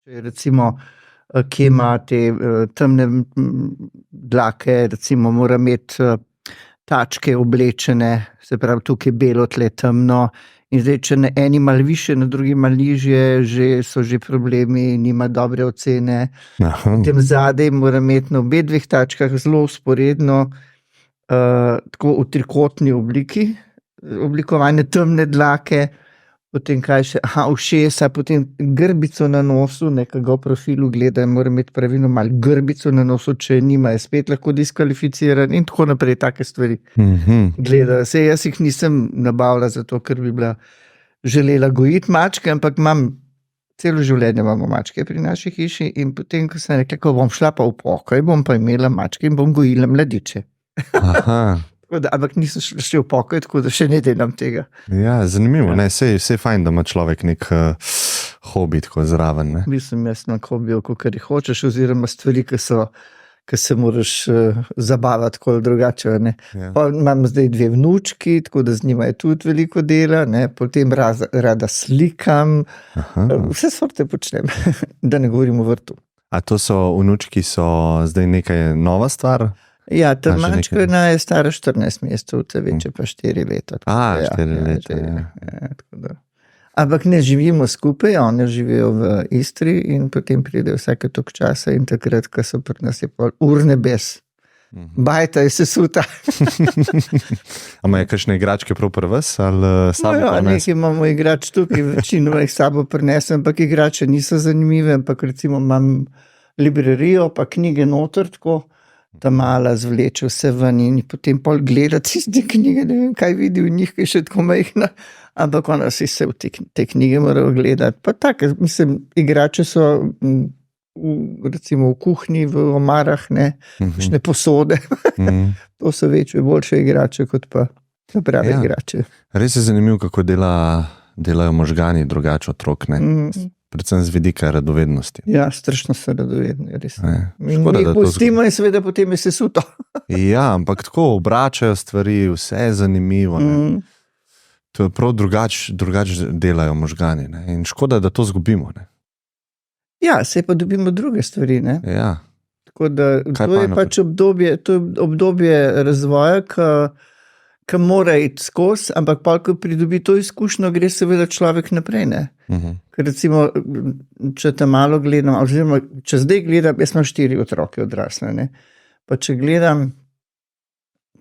Recimo, kje ima te temne dlake, recimo mora imeti tačke oblečene, se pravi tukaj belo, tle temno. In zdaj, če na eni malo više, na drugi malo nižje, so že problemi, nima dobre ocene. Potem zadaj mora imeti na obe dveh tačkah zelo vzporedno, tako v trikotni obliki, oblikovane temne dlake, potem kaj še, ušesa, potem grbico na nosu, nekega v profilu gleda, mora imeti pravilno malo grbico na nosu, če nima, je spet lahko diskvalificiran in tako naprej, take stvari gleda. Saj jaz jih nisem nabavila zato, ker bi bila želela gojiti mačke, ampak celo življenje imamo mačke pri naši hiši in potem, ko sem rekla, ko bom šla pa v pokoj, bom pa imela mačke in bom gojila mladiče. Ampak nisem šla v pokoj, tako da še ne delam tega. Ja, zanimivo, ne, sej fajn, da ima človek nek hobi tako zraven, ne. Mislim, jaz na hobijo, kakor jih hočeš, oziroma stvari, ki se moraš zabavati tako ali drugače, ne. Ja. Pa imam zdaj 2 vnučki, tako da z njima je tudi veliko dela, ne, potem rada slikam, vse sorte počnem, da ne govorim o vrtu. A to vnučki so zdaj nekaj nova stvar? Ja, ta mačka je stara 14 mesecev, ta večja pa 4 leta. 4 leta, ja. Tako da. Ampak ne živimo skupaj, one živijo v Istri in potem pridejo vsake toliko časa in takrat, ko so pri nas je pol nebes. Bajta je sesuta. Ama je kakšne igračke prav pri vas ali sabo prinesem? Nekaj imamo igrač tukaj, večino jih sabo prinesem, ampak igrače niso zanimive, ampak recimo imam librarijo, pa knjige noter tako, ta mala zvleče vse ven in potem pol gleda tiste knjige, ne vem, kaj vidi v njih, ki je še tako majhna, ampak ona si se v te knjige mora gledati. Pa tako, mislim, igrače so recimo v kuhinji, v omarah, ne, kakšne posode. To so večje, boljše igrače, kot pa prave igrače. Res je zanimivo, kako delajo možgani drugače otrok, ne. Predvsem z vidika radovednosti. Ja, strašno so radovedni, res. Škoda, mi pustimo in seveda potem je sesuto. Ja, ampak tako obračajo stvari, vse je zanimivo. To je prav drugač delajo možgani, ne? In škoda, da to zgubimo. Ne? Ja, se pa dobimo druge stvari. Ne? Ja. Tako da to je pač obdobje razvoja, ki mora iti skozi, ampak pa, ko pridobi to izkušnjo, gre seveda človek naprej. Ne? Ker recimo, če te malo gledam, oziroma če zdaj gledam, jaz imam 4 otroke odrasle, ne? Pa če gledam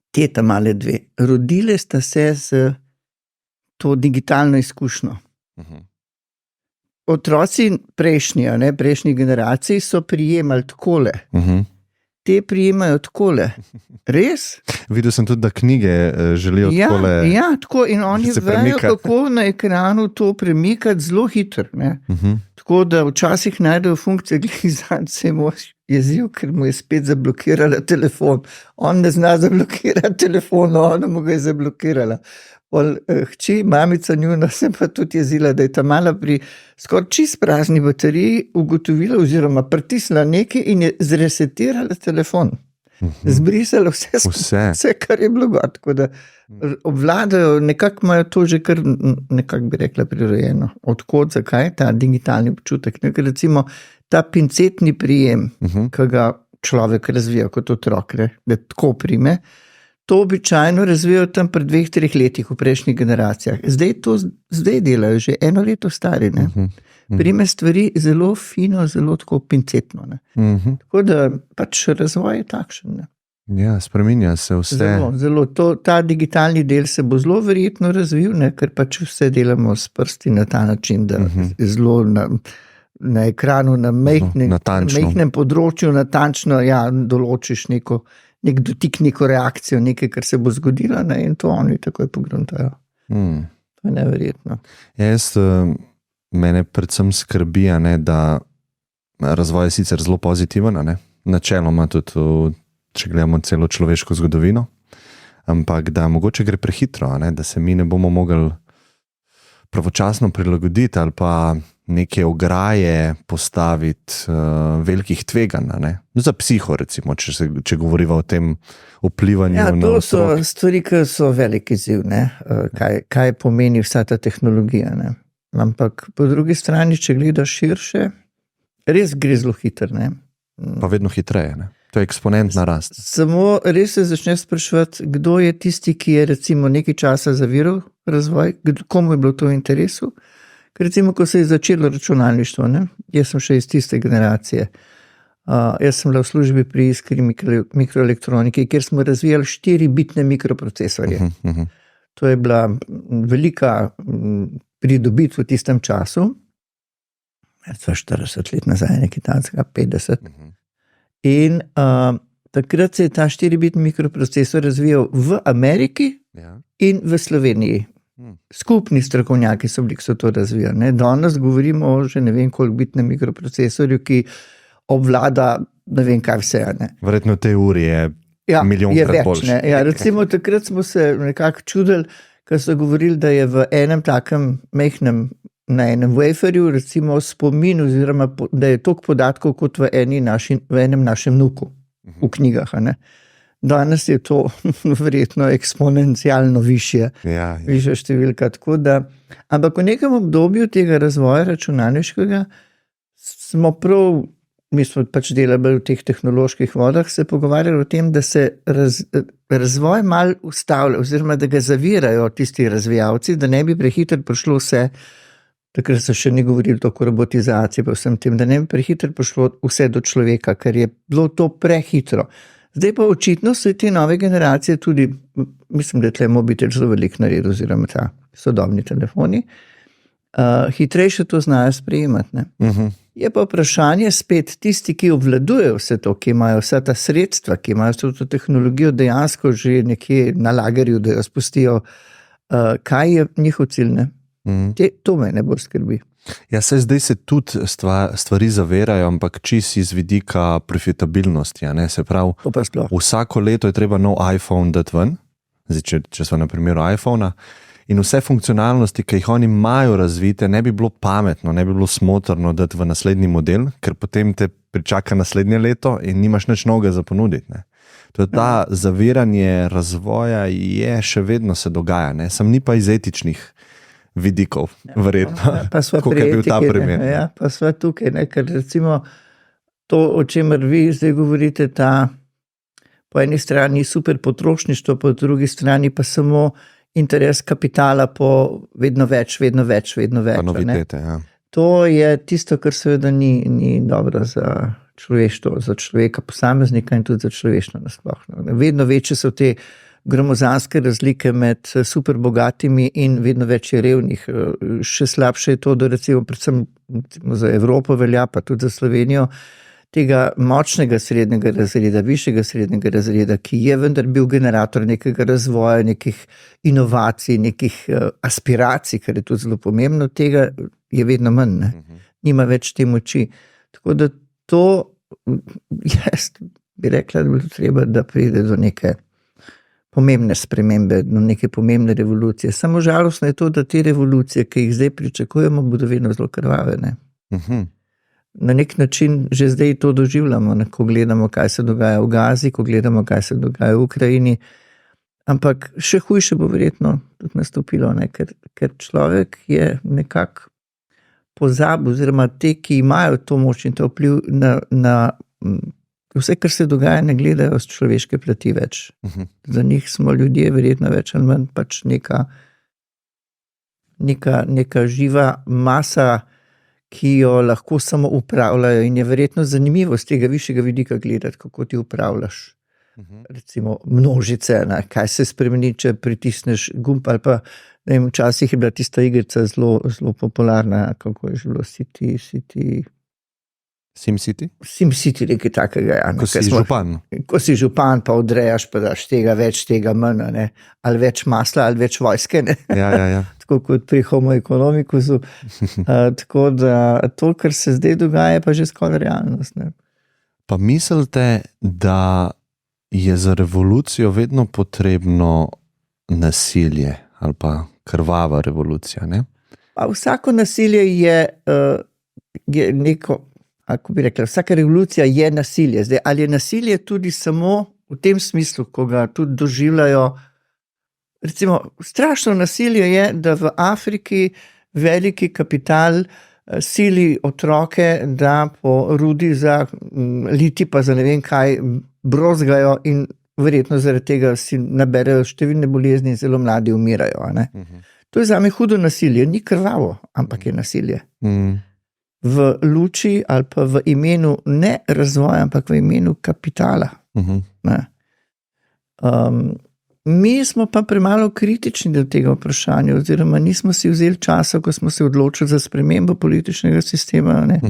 te male 2, rodile sta se z to digitalno izkušnjo. Otroci prejšnjih generacij so prijemali takole. Te prijemajo takole. Res? Videl sem tudi, da knjige želijo takole. Ja, tako in oni vejo, kako na ekranu to premikati zelo hitro. Tako da včasih najdejo funkcije, glizant se mu jeziv, ker mu je spet zablokirala telefon. On ne zna zablokirati telefon, ona mu ga je zablokirala. Hči, mamica njuna, sem pa tudi jezila, da je ta mala pri skoraj čist prazni bateriji ugotovila oziroma pritisnila nekaj in je zresetirala telefon. Zbrisala vse, kar je bilo gor. Tako da obvladajo, nekako imajo to že kar, nekako bi rekla, prirojeno. Odkot, zakaj ta digitalni občutek? Recimo ta pincetni prijem, ki ga človek razvija kot otrok, da tako prime, to običajno razvijajo tam pri 2-3 letih v prejšnjih generacijah. Zdaj delajo že 1 leto stari. Prime stvari zelo fino, zelo tako pincetno. Tako da pač razvoj je takšen. Ne? Ja, spreminja se vse. Zelo. Ta digitalni del se bo zelo verjetno razvil, ne? Ker pač vse delamo s prsti na ta način, da zelo na ekranu, na majhnem področju natančno določiš nek dotik, neko reakcijo, nekaj, kar se bo zgodilo, ne, in to oni takoj pogruntajo. To je neverjetno. Mene predvsem skrbi, ne, da razvoj je sicer zelo pozitiven, ne, načeloma tudi, če gledamo celo človeško zgodovino, ampak da mogoče gre prehitro, ne, da se mi ne bomo mogli pravočasno prilagoditi ali pa neke ograje postaviti velikih tveganj, ne? Za psiho, recimo, če govoriva o tem vplivanju na otrok. To so stvari, ki so velik izziv, ne? Kaj pomeni vsa ta tehnologija. Ne? Ampak po drugi strani, če gledaš širše, res gre zelo hitro. Pa vedno hitreje, ne? To je eksponentna rast. Samo res se začneš spraševati, kdo je tisti, ki je recimo nekaj časa zaviral razvoj, komu je bilo to v interesu. Ker recimo, ko se je začelo računalništvo, jaz sem še iz tiste generacije, jaz sem bila v službi pri Iskri mikroelektroniki, kjer smo razvijali 4-bitne mikroprocesorje. To je bila velika pridobitev v tistem času, 40 let nazaj, nekaj takega, 50. In takrat se je ta 4-bitni mikroprocesor razvijal v Ameriki in v Sloveniji. Skupni strokovnjaki so bili, ki so to razvijali. Danes govorimo o že ne vem koliko bitnem mikroprocesorju, ki obvlada ne vem kaj vse. Verjetno v tej uri je milijonkrat boljši. Recimo takrat smo se nekako čudili, ko so govorili, da je v enem takem mehnem, na enem waferju recimo spomin oziroma da je toliko podatkov kot v enem našem nuku v knjigah. Danes je to verjetno eksponencialno višje številka. Ampak v nekem obdobju tega razvoja računalniškega smo prav, mi smo pač delali v teh tehnoloških vodah, se pogovarjali o tem, da se razvoj mal ustavlja oziroma da ga zavirajo tisti razvijalci, da ne bi prehitro prišlo vse, takrat se še ni govorili toliko o robotizaciji, pa vsem tem, da ne bi prehitro prišlo vse do človeka, ker je bilo to prehitro. Zdaj pa očitno so te nove generacije tudi, mislim, da je tle mobitel zelo velik naredil, oziroma ta sodobni telefoni, hitrejše to znajo sprejemati. Je pa vprašanje spet tisti, ki obvladujejo vse to, ki imajo vsa ta sredstva, ki imajo vso to tehnologijo dejansko že nekje na lagerju, da jo spustijo, kaj je njihov cilj. To me ne bolj skrbi. Ja, zdaj se tudi stvari zavirajo, ampak čisto iz vidika profitabilnosti. Se pravi, vsako leto je treba nov iPhone dati ven, zdaj, če so na primeru iPhona, in vse funkcionalnosti, ki jih oni imajo razvite, ne bi bilo pametno, ne bi bilo smotrno dati v naslednji model, ker potem te pričaka naslednje leto in nimaš nič novega za ponuditi. Ta zaviranje razvoja je še vedno se dogaja, sam ni pa iz etičnih vidikov, verjetno, kako je bil ta primer. Pa sva tukaj, ker recimo to, o čemer vi zdaj govorite, ta po eni strani super potrošništvo, po drugi strani pa samo interes kapitala po vedno več. Pa novitete, To je tisto, kar seveda ni dobro za človeštvo, za človeka, posameznika in tudi za človeštvo nasploh. Vedno večje so te gromozanske razlike med super bogatimi in vedno več je revnih. Še slabše je to, da recimo predvsem za Evropo velja, pa tudi za Slovenijo, tega močnega srednjega razreda, višjega srednjega razreda, ki je vendar bil generator nekega razvoja, nekih inovacij, nekih aspiracij, kar je tudi zelo pomembno, tega je vedno manj, nima več te moči. Tako da to, jaz bi rekla, da bi treba, da pride do neke pomembne spremembe, do neke pomembne revolucije. Samo žalostno je to, da te revolucije, ki jih zdaj pričakujemo, bodo vedno zelo krvave. Na nek način že zdaj to doživljamo, ko gledamo, kaj se dogaja v Gazi, ko gledamo, kaj se dogaja v Ukrajini, ampak še hujše bo verjetno tudi nastopilo, ker človek je nekako pozabil, oziroma te, ki imajo to moč in to vpliv na vse, kar se dogaja, ne gledajo z človeške plati več. Za njih smo ljudje verjetno več ali manj pač neka živa masa, ki jo lahko samo upravljajo, in je verjetno zanimivo z tega višjega vidika gledati, kako ti upravljaš recimo množice, kaj se spremeni, če pritisneš gumb, ali pa včasih je bila tista igrica zelo popularna, kako je že bilo, SimCity, nekaj takega. Ko si župan, pa odrejaš, pa daš tega več, tega manj, ali več masla, ali več vojske. Ja. Tako kot pri Homo economicusu. Tako da to, kar se zdaj dogaja, pa že skoraj realnost. Pa mislite, da je za revolucijo vedno potrebno nasilje ali pa krvava revolucija? Pa vsako nasilje je neko, kako bi rekla, vsaka revolucija je nasilje. Zdaj, ali je nasilje tudi samo v tem smislu, ko ga tudi doživljajo, recimo, strašno nasilje je, da v Afriki veliki kapital sili otroke, da po rudi za liti pa za ne vem kaj brozgajo in verjetno zaradi tega si naberejo številne bolezni in zelo mladi umirajo. Ne? To je zame hudo nasilje, ni krvavo, ampak je nasilje. V luči ali pa v imenu ne razvoja, ampak v imenu kapitala. Ne? Mi smo pa premalo kritični do tega vprašanja, oziroma nismo si vzeli časa, ko smo se odločili za spremembo političnega sistema. Ne?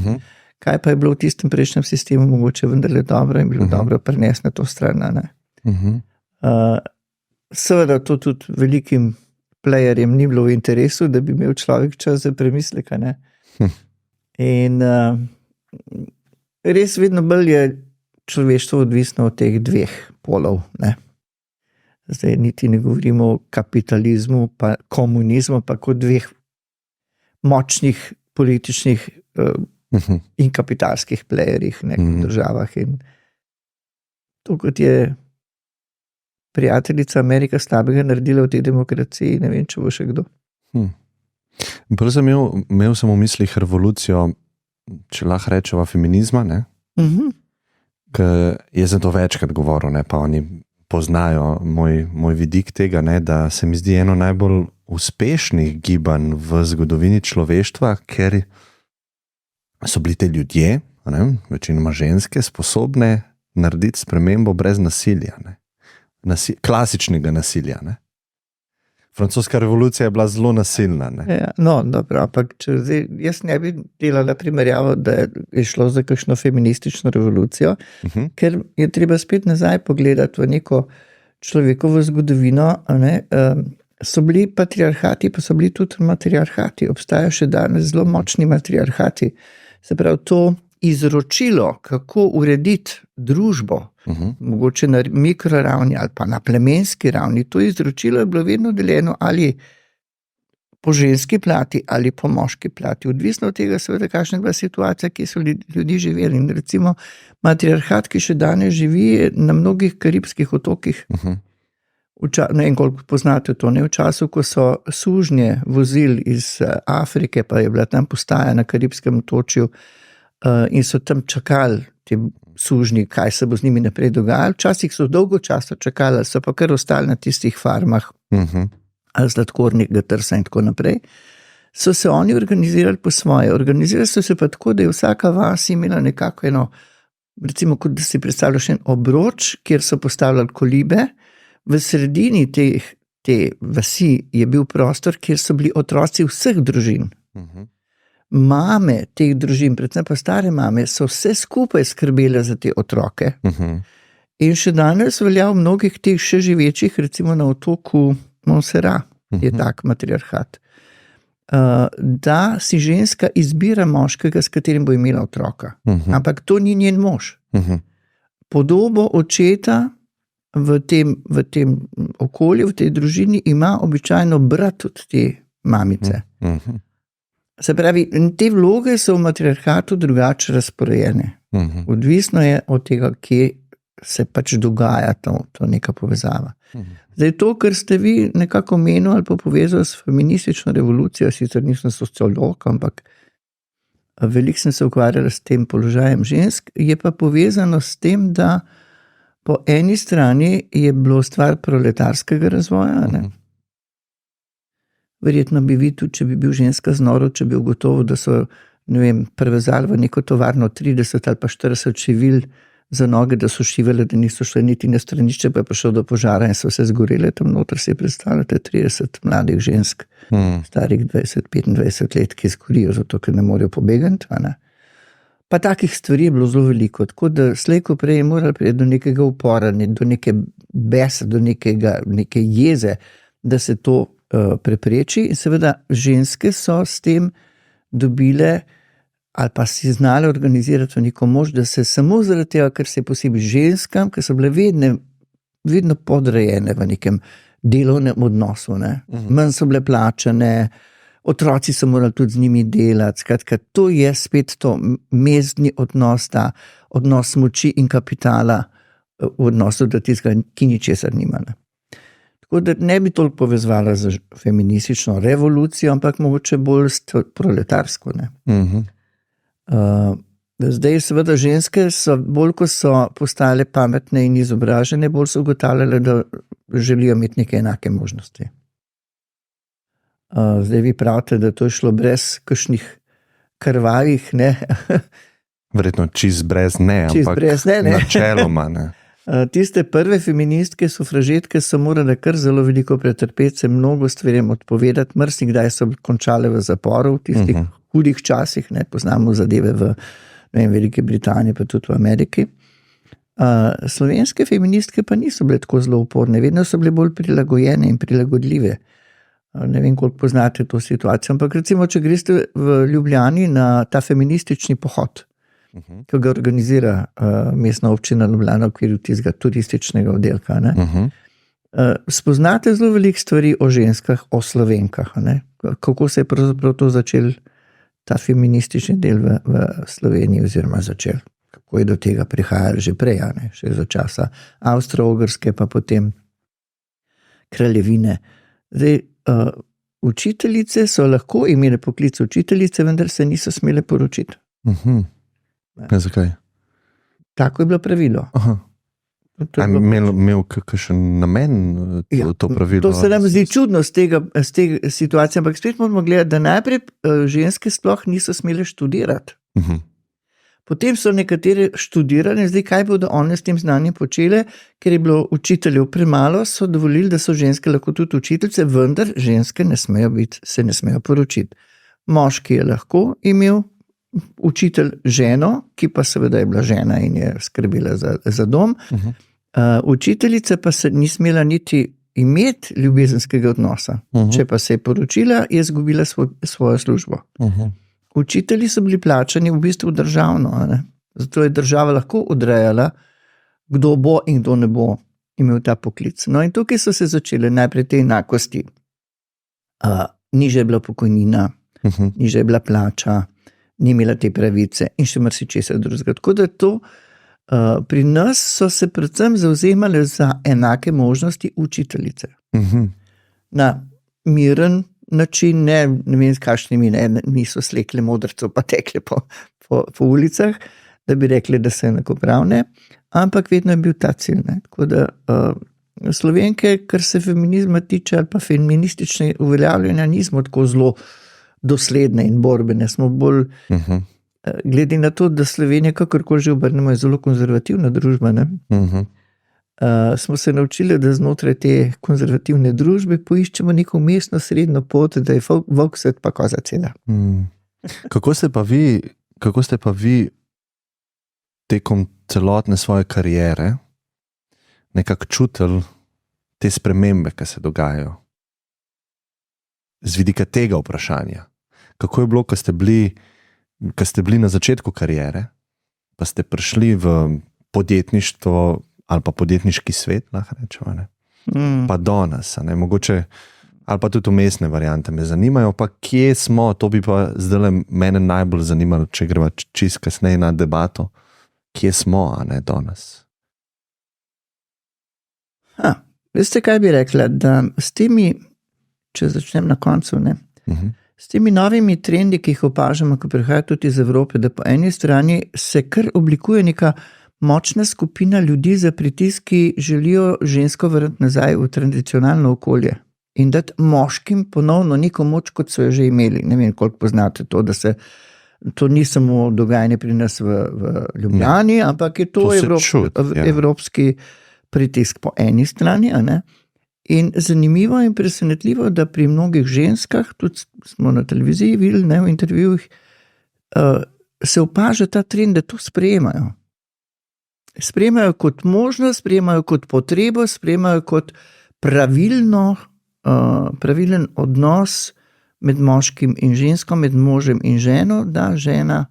Kaj pa je bilo v tistem prejšnjem sistemu mogoče vendarle dobro in bilo dobro prenesti na to stran. Ne? Seveda to tudi velikim playerjem ni bilo v interesu, da bi imel človek čas za premislek. In res vedno bolj je človeštvo odvisno od teh dveh polov. Ne? Zdaj niti ne govorimo o kapitalizmu, pa komunizmu, pa kot dveh močnih političnih in kapitalskih playerjih v državah. In to, kot je prijateljica Amerika slabega naredila v tej demokraciji, ne vem, če bo še kdo. Prvo sem imel v mislih revolucijo, če lahko rečeva, feminizma, ne? Ker je za to večkrat govoril, ne? Pa oni poznajo moj vidik tega, ne? Da se mi zdi eno najbolj uspešnih gibanj v zgodovini človeštva, ker so bili te ljudje, ne? Večinoma ženske, sposobne narediti spremembo brez nasilja, ne? Klasičnega nasilja, ne? Francoska revolucija je bila zelo nasilna. Ne? Ja, no, dobro, ampak jaz ne bi delala primerjavo, da je šlo za kakšno feministično revolucijo, ker je treba spet nazaj pogledati v neko človekovo zgodovino. Ne? So bili patriarhati, pa so bili tudi matriarhati. Obstajajo še danes zelo močni matriarhati. Se pravi, to izročilo, kako urediti družbo, mogoče na mikroravni ali pa na plemenski ravni, to izročilo je bilo vedno deljeno ali po ženski plati ali po moški plati. Odvisno od tega, seveda, kakšna je bila situacija, ki so ljudje živeli. In recimo matriarhat, ki še danes živi na mnogih karibskih otokih. Ne vem, koliko poznate to, ne? V času, ko so sužnje vozili iz Afrike, pa je bila tam postaja na Karibskem otočju, in so tam čakali ti sužnji, kaj se bo z njimi naprej dogajalo. Včasih so dolgo časa čakali, so pa kar ostali na tistih farmah ali sladkornega trsa in tako naprej. So se oni organizirali po svoje. Organizirali so se pa tako, da je vsaka vas imela nekako eno, recimo, kot da si predstavljaš en obroč, kjer so postavljali kolibe. V sredini te vasi je bil prostor, kjer so bili otroci vseh družin. Mame teh družin, predvsem pa stare mame, so vse skupaj skrbele za te otroke. In še danes velja v mnogih teh še živečih, recimo na otoku Montserrat, je tak matriarhat, da si ženska izbira moškega, s katerim bo imela otroka. Ampak to ni njen mož. Podobo očeta v tem okolju, v tej družini ima običajno brat od te mamice. Se pravi, te vloge so v matriarhatu drugače razporejene. Odvisno je od tega, kje se pač dogaja to neka povezava. Zdaj to, kar ste vi nekako menili ali pa povezali s feministično revolucijo, sicer nisem sociolog, ampak veliko sem se ukvarjala s tem položajem žensk, je pa povezano s tem, da po eni strani je bilo stvar proletarskega razvoja, ne? Verjetno bi vi tudi, če bi bil ženska znoro, če bi ugotovil, da so, ne vem, prevezali v neko tovarno 30 ali pa 40 šivil za noge, da so šivele, da niso šle niti na stranišče, pa je prišlo do požara in so se zgorele tam noter. Si predstavljate 30 mladih žensk, starih 20-25 let, ki zgorijo, zato ker ne morejo pobegati. Pa takih stvari je bilo zelo veliko, tako da slej ko prej je moralo priti do nekega upora, do neke besa, do neke jeze, da se to prepreči. In seveda ženske so s tem dobile ali pa si znale organizirati neko moč, da se samo zaradi tega, ker se je posebej ženskam, ker so bile vedno podrejene v nekem delovnem odnosu, ne? Manj so bile plačane, otroci so morali tudi z njimi delati. Skratka, to je spet to mezdni odnos, ta odnos moči in kapitala v odnosu do tistega, ki ničesar nima. Tako da ne bi toliko povezvala z feministično revolucijo, ampak mogoče bolj proletarsko. Zdaj, seveda, ženske so, bolj ko so postale pametne in izobražene, bolj so ugotavljale, da želijo imeti neke enake možnosti. Zdaj vi pravite, da to je šlo brez kakšnih krvavih, ne? Verjetno čist brez ne, ampak načeloma ne. Tiste prve feministke, sufražetke so morale kar zelo veliko pretrpeti, se mnogo stvarem odpovedati, marsikdaj so končale v zaporu v tistih hudih časih, ne, poznamo zadeve v Veliki Britaniji, pa tudi v Ameriki. Slovenske feministke pa niso bile tako zelo uporne, vedno so bile bolj prilagojene in prilagodljive. Ne vem, koliko poznate to situacijo, ampak recimo, če greste v Ljubljani na ta feministični pohod, ki ga organizira mestna občina Ljubljana v okviru tistega turističnega oddelka, spoznate zelo veliko stvari o ženskah, o Slovenkah, ne? Kako se je pravzaprav to začel, ta feministični del v Sloveniji, oziroma začel, kako je do tega prihajalo že prej, ne? Še za časa Avstro-Ogrske, pa potem kraljevine. Zdaj, učiteljice so lahko imele poklic učiteljice, vendar se niso smele poročiti. Ja, zakaj? Tako je bilo pravilo. Imel kakšen namen to pravilo? To se nam zdi čudno z te situacije, ampak spet moramo gledati, da najprej ženske sploh niso smele študirati. Potem so nekatere študirali, zdaj kaj bodo one s tem znanjem počele, ker je bilo učiteljev premalo, so dovolili, da so ženske lahko tudi učiteljice, vendar ženske se ne smejo poročiti. Moški je lahko imel učitelj ženo, ki pa seveda je bila žena in je skrbela za dom. Učiteljica pa se ni smela niti imeti ljubezenskega odnosa. Če pa se je poročila, je izgubila svojo službo. Učitelji so bili plačani v bistvu državno, ne? Zato je država lahko odrejala, kdo bo in kdo ne bo imel ta poklic. No in tukaj so se začele najprej te enakosti. Nižja je bila pokojnina, nižja je bila plača, ni imela te pravice in še marsičesa drugega. Tako da to, pri nas so se predvsem zavzemale za enake možnosti učiteljice. Na miren način, ne vem s kakšnimi, niso slekle modrcev pa tekle po ulicah, da bi rekli, da so enakopravne, ampak vedno je bil ta cilj. Tako da Slovenke, kar se feminizma tiče, ali pa feministične uveljavljanja, nismo tako zelo dosledne in borbene, smo bolj, glede na to, da Slovenija, kakorkoli že obrnemo, je zelo konzervativna družba, smo se naučili, da znotraj te konzervativne družbe poiščemo neko mestno srednjo pot, da je volk svet pa koza cela. Kako ste pa vi tekom celotne svoje kariere nekako čutili te spremembe, ki se dogajajo? Z vidika tega vprašanja. Kako je bilo, ko ste bili na začetku kariere, pa ste prišli v podjetništvo ali pa podjetniški svet, lahko rečemo, pa do nas, mogoče, ali pa tudi vmesne variante me zanimajo, pa kje smo, to bi pa zdaj mene najbolj zanimalo, če greva čist kasneje na debato, kje smo, do nas. Veste, kaj bi rekla, da s temi, če začnem na koncu, s temi novimi trendi, ki jih opažamo, ko prihajajo tudi iz Evrope, da po eni strani se kar oblikuje neka močna skupina ljudi za pritisk, ki želijo žensko vrniti nazaj v tradicionalno okolje in dati moškim ponovno neko moč, kot so jo že imeli. Ne vem, koliko poznate to, da se to ni samo dogajanje pri nas v Ljubljani, ampak je to evropski pritisk po eni strani, In zanimivo in presenetljivo, da pri mnogih ženskah, tudi smo na televiziji videli, v intervjujih, se opaža ta trend, da to sprejemajo. Sprejemajo kot možnost, sprejemajo kot potrebo, sprejemajo kot pravilen odnos med moškim in žensko, med možem in ženo, da žena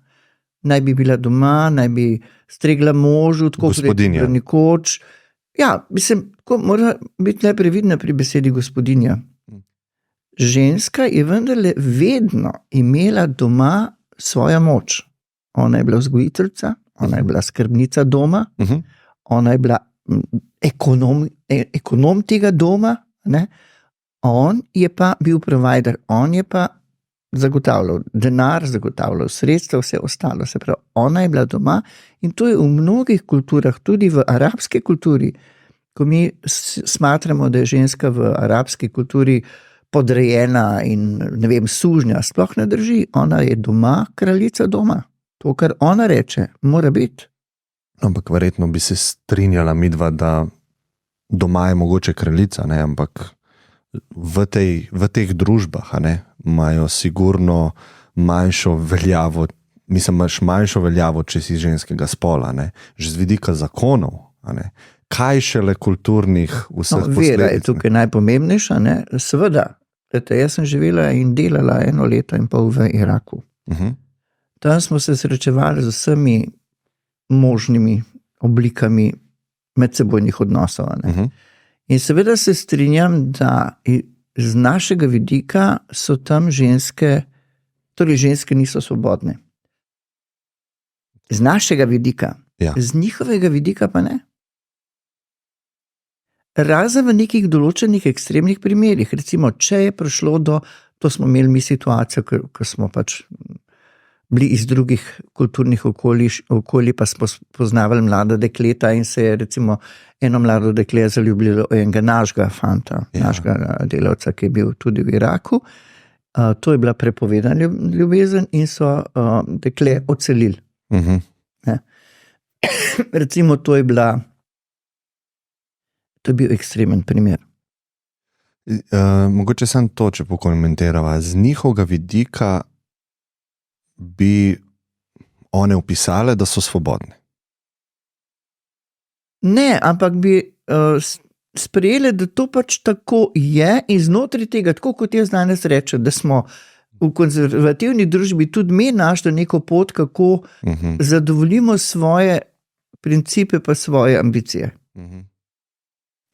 naj bi bila doma, naj bi stregla možu, tako gospodinja. Nekoč. Ja, mislim, mora biti najprej vidna pri besedi gospodinja. Ženska je vendarle vedno imela doma svojo moč. Ona je bila vzgojiteljica, ona je bila skrbnica doma, ona je bila ekonom tega doma, Ne? On je pa bil provider, on je pa zagotavljal denar, zagotavljal sredstva, vse ostalo. Se pravi, ona je bila doma in to je v mnogih kulturah, tudi v arabski kulturi, ko mi smatramo, da je ženska v arabski kulturi podrejena in ne vem, sužnja, sploh ne drži. Ona je doma, kraljica doma. To, kar ona reče, mora biti. Ampak verjetno bi se strinjala midva, da doma je mogoče kraljica, ne? Ampak v teh družbah imajo sigurno manjšo veljavo, imaš manjšo veljavo, če si ženskega spola, ne? Že z vidika zakonov, kaj šele kulturnih vseh posledic. Vera je tukaj najpomembnejša, ne? Seveda, jaz sem živela in delala 1 leto in pol v Iraku. Tam smo se srečevali z vsemi možnimi oblikami medsebojnih odnosov. In seveda se strinjam, da z našega vidika so tam ženske, torej ženske niso svobodne. Z našega vidika, z njihovega vidika pa ne. Razen v nekih določenih ekstremnih primerih, recimo, če je prišlo to smo imeli mi situacijo, ko smo pač bili iz drugih kulturnih okolij, pa smo poznavali mlada dekleta in se je recimo eno mlado dekle zaljubilo enega našega fanta, našega delavca, ki je bil tudi v Iraku. To je bila prepovedana ljubezen in so dekle odselili. Recimo, to je bil ekstremen primer. Mogoče sem to, če pokomentirava. Z njihovega vidika bi one opisale, da so svobodne. Ne, ampak bi sprejeli, da to pač tako je in znotraj tega, tako kot jaz danes rečem, da smo v konzervativni družbi tudi mi našli neko pot, kako zadovoljimo svoje principe pa svoje ambicije.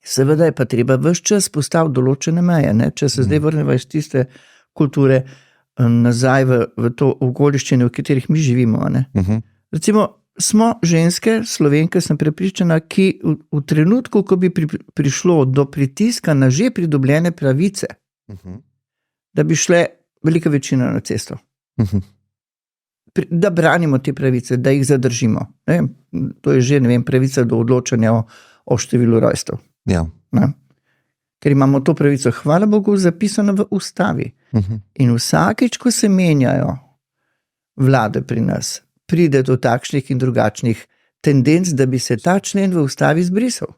Seveda je pa treba ves čas postaviti določene meje, ne? Če se zdaj vrnemo iz tiste kulture nazaj v to okoliščine, v katerih mi živimo. Ne? Recimo, smo ženske, Slovenke, sem prepričana, ki v trenutku, ko bi prišlo do pritiska na že pridobljene pravice, da bi šle velika večina na cesto. Da branimo te pravice, da jih zadržimo. Ne? To je že, pravica do odločanja o številu rojstev. Ker imamo to pravico, hvala Bogu, zapisano v ustavi. In vsakič, ko se menjajo vlade pri nas, pride do takšnih in drugačnih tendenc, da bi se ta člen v ustavi zbrisal.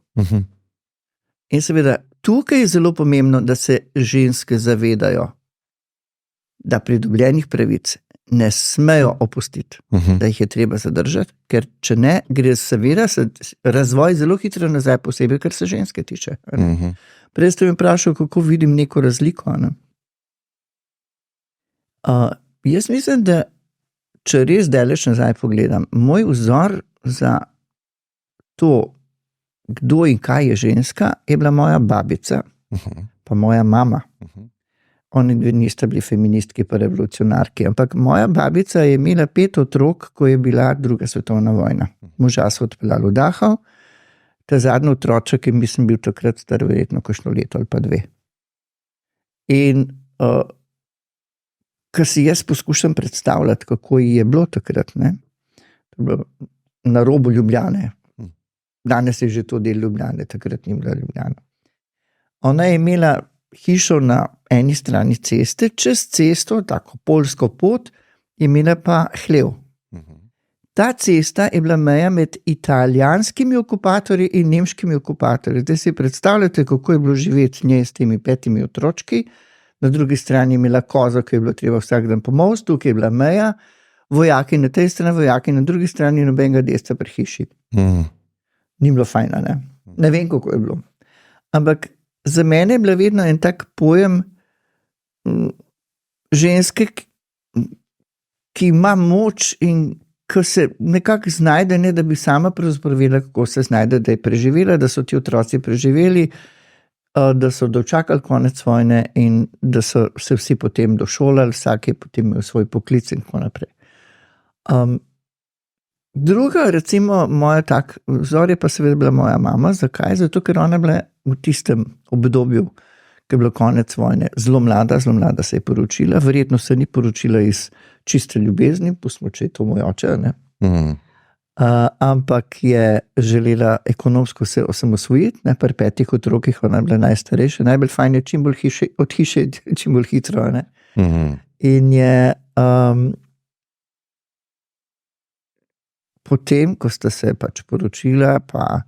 In seveda, tukaj je zelo pomembno, da se ženske zavedajo, da pridobljenih pravic ne smejo opustiti, da jih je treba zadržati, ker če ne, gre seveda razvoj zelo hitro nazaj, posebej, kar se ženske tiče. Prej ste me vprašali, kako vidim neko razliko. Ne? Jaz mislim, da če res daleč nazaj pogledam, moj vzor za to, kdo in kaj je ženska, je bila moja babica, pa moja mama. Oni nista bili feministki pa revolucionarki, ampak moja babica je imela 5 otrok, ko je bila 2. svetovna vojna. Moža so odpeljali v Dachau, ta zadnji otroček, in mislim bil takrat star verjetno kakšno leto ali pa 2. In kar si jaz poskušam predstavljati, kako ji je bilo takrat, ne? To je bilo na robu Ljubljane. Danes je že to del Ljubljane, takrat ni bila Ljubljana. Ona je imela hišo na eni strani ceste, čez cesto, tako poljsko pot, je imela pa hlev. Ta cesta je bila meja med italijanskimi okupatorji in nemškimi okupatorji. Zdaj si predstavljate, kako je bilo živeti njej s temi 5 otročki, na drugi strani je imela kozo, ki je bilo treba vsak dan po mostu, ki je bila meja, vojaki na tej strani, vojaki na drugi strani, nobenega desca pri hiši. Ni bilo fajna, ne? Ne vem, kako je bilo. Ampak za mene je bila vedno en tak pojem ženske, ki ima moč in ki se nekako znajde, ne da bi sama pravzaprav, kako se znajde, da je preživela, da so ti otroci preživeli, da so dočakali konec vojne in da so se vsi potem došolali, vsak je potem imel svoj poklic in tako naprej. Druga, recimo, moja vzor je pa seveda bila moja mama. Zakaj? Zato, ker ona je bila v tistem obdobju ki je bilo konec vojne, zelo mlada se je poročila, verjetno se ni poročila iz čiste ljubezni, pustimo, če je to moj oče, ne. Ampak je želela ekonomsko se osamosvojiti, ne, pri 5 otrokih, ona je bila najstarejša, najbolj fajn je čim bolj od hiše, čim bolj hitro, ne. In je potem, ko sta se pač poročila, pa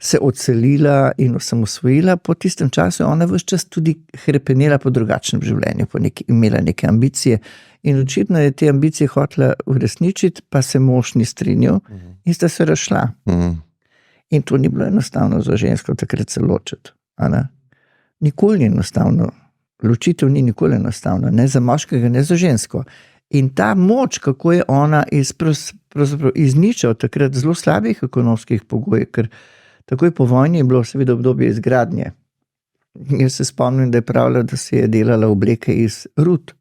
se odselila in osamosvojila, po tistem času ona ves čas tudi hrepenela po drugačnem življenju, imela neke ambicije in očitno je te ambicije hotela uresničiti, pa se mož ni strinjal in sta se razšla. In to ni bilo enostavno za žensko takrat se ločiti. Nikoli ni enostavno. Ločitev ni nikoli enostavno, ne za moškega, ne za žensko. In ta moč, kako je ona izničila takrat zelo slabih ekonomskih pogojev, ker takoj po vojni je bilo seveda obdobje izgradnje. Jaz se spomnim, da je pravila, da se je delala obleke iz rut.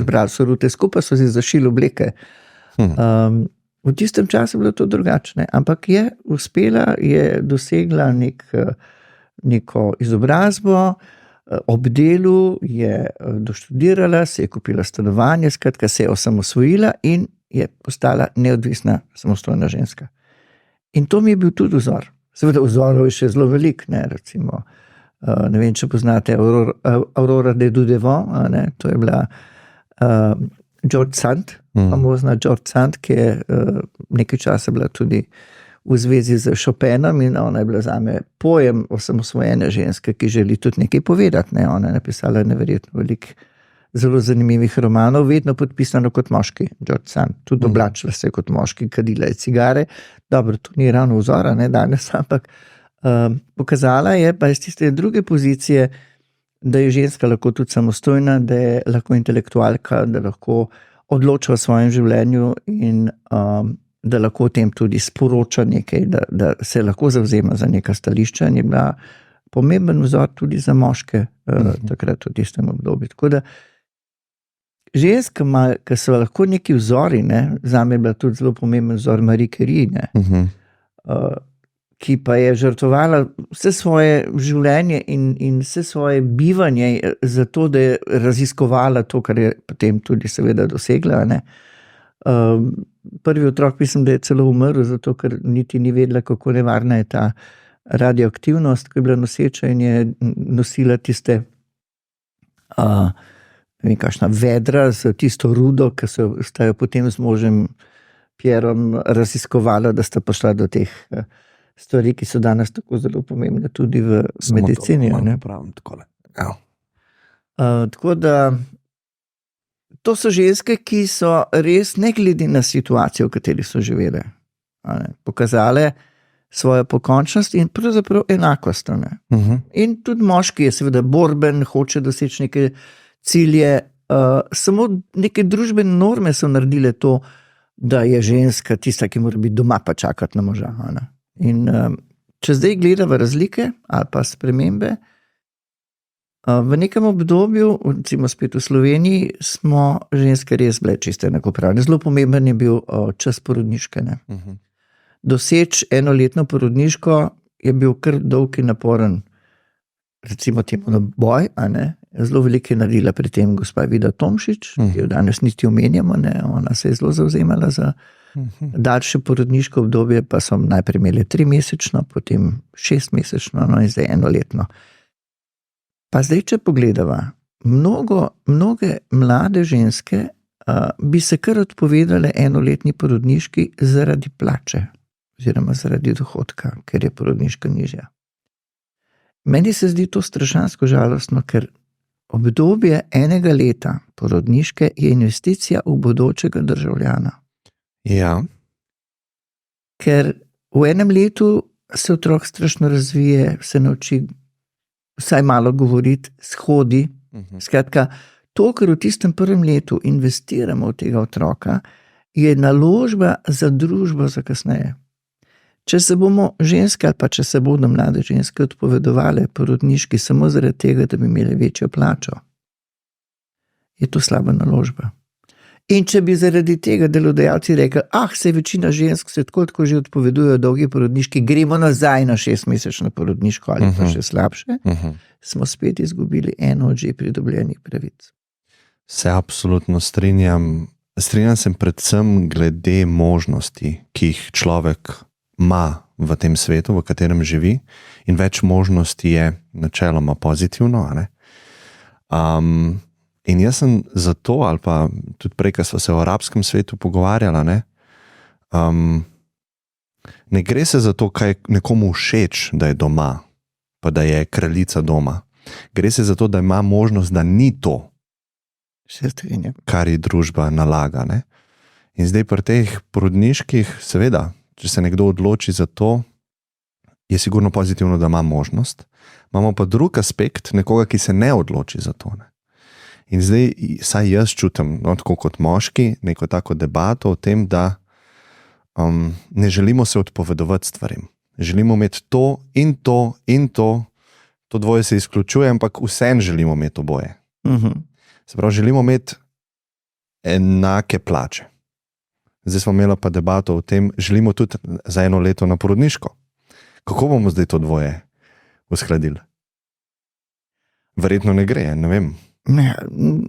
Prav so rute, skupaj so si zašili obleke. V tistem času je bilo to drugačne, ampak je uspela, je dosegla neko izobrazbo, ob delu je doštudirala, se je kupila stanovanje, skratka se je osamosvojila in je postala neodvisna, samostojna ženska. In to mi je bil tudi vzor. Seveda vzorov je še zelo velik, ne, recimo, ne vem, če poznate Aurora de Dudevant, ne, to je bila George Sand, famozna George Sand, ki je nekaj časa bila tudi v zvezi z Chopinom in ona je bila zame pojem osamosvojene ženske, ki želi tudi nekaj povedati, ne, ona je napisala neverjetno veliko zelo zanimivih romanov, vedno podpisano kot moški, George Sand, tudi oblačila se kot moški, kadila je cigare, dobro, to ni ravno vzora, ne, danes, ampak pokazala je, pa iz tiste druge pozicije, da je ženska lahko tudi samostojna, da je lahko intelektualka, da lahko odloča o svojem življenju in da lahko o tem tudi sporoča nekaj, da se lahko zavzema za neka stališča in je bila pomemben vzor tudi za moške takrat v tistem obdobju. Tako da ženska, ki so lahko neki vzori, ne, zame je bila tudi zelo pomemben vzor Marie Curie, ne, ki pa je žrtvovala vse svoje življenje in vse svoje bivanje za to, da je raziskovala to, kar je potem tudi seveda dosegla. Ne. Prvi otrok, mislim, da je celo umrl, zato ker niti ni vedela, kako nevarna je ta radioaktivnost, ko je bila noseča in je nosila tiste nekakšna vedra z tisto rudo, ki sta jo potem z možem Pierom raziskovala, da sta prišla do teh stvari, ki so danes tako zelo pomembne tudi v medicini. Tako da to so ženske, ki so res ne glede na situacijo, v kateri so živele, pokazale svojo pokončnost in pravzaprav enakost. In tudi moški je seveda borben, hoče doseči neke cilje, samo neke družbene norme so naredile to, da je ženska tista, ki mora biti doma pa čakati na moža. In če zdaj gledamo razlike ali pa spremembe, v nekem obdobju, recimo spet v Sloveniji, smo ženske res bile čiste enakopravne. Zelo pomemben je bil čas porodniške. Doseči enoletno porodniško je bil kar dolg in naporen, recimo temu naboj, zelo veliko je naredila pri tem gospa Vida Tomšič, ki jo danes niti omenjamo, ona se je zelo zavzemala za daljše porodniško obdobje, pa so najprej imeli 3-mesečno, potem 6-mesečno, in zdaj enoletno. Pa zdaj, če pogledava, mnoge mlade ženske bi se kar odpovedale enoletni porodniški zaradi plače, oziroma zaradi dohodka, ker je porodniška nižja. Meni se zdi to strašansko žalostno, ker obdobje enega leta porodniške je investicija v bodočega državljana. Ja. Ker v enem letu se otrok strašno razvije, se nauči vsaj malo govoriti, shodi. Skratka, to, kar v tistem prvem letu investiramo v tega otroka, je naložba za družbo za kasneje. Če se bomo ženske ali pa če se bodo mlade ženske odpovedovale porodniški samo zaradi tega, da bi imeli večjo plačo, je to slaba naložba. In če bi zaradi tega delodajalci rekli, se večina žensk se tako že odpovedujejo dolgi porodniški, gremo nazaj na 6-mesečno porodniško ali pa še slabše, smo spet izgubili eno od že pridobljenih pravic. Se absolutno strinjam. Strinjam se predvsem glede možnosti, ki jih človek ima v tem svetu, v katerem živi, in več možnosti je načeloma pozitivno. In jaz sem zato, ali pa tudi prej, ko smo se o arabskem svetu pogovarjali, ne gre se za to, kaj nekomu všeč, da je doma, pa da je kraljica doma. Gre se za to, da ima možnost, da ni to, kar ji družba nalaga. Ne? In zdaj pri teh porodniških, seveda, če se nekdo odloči za to, je sigurno pozitivno, da ima možnost. Imamo pa drug aspekt nekoga, ki se ne odloči za to. Ne? In zdaj, saj jaz čutim, tako kot moški, neko tako debato o tem, da ne želimo se odpovedovati stvarim. Želimo imeti to in to in to. To dvoje se izključuje, ampak vsem želimo imeti oboje. Se pravi, želimo imeti enake plače. Zdaj smo imeli pa debato o tem, želimo tudi za 1 leto na porodniško. Kako bomo zdaj to dvoje uskladili? Verjetno ne gre, ne vem.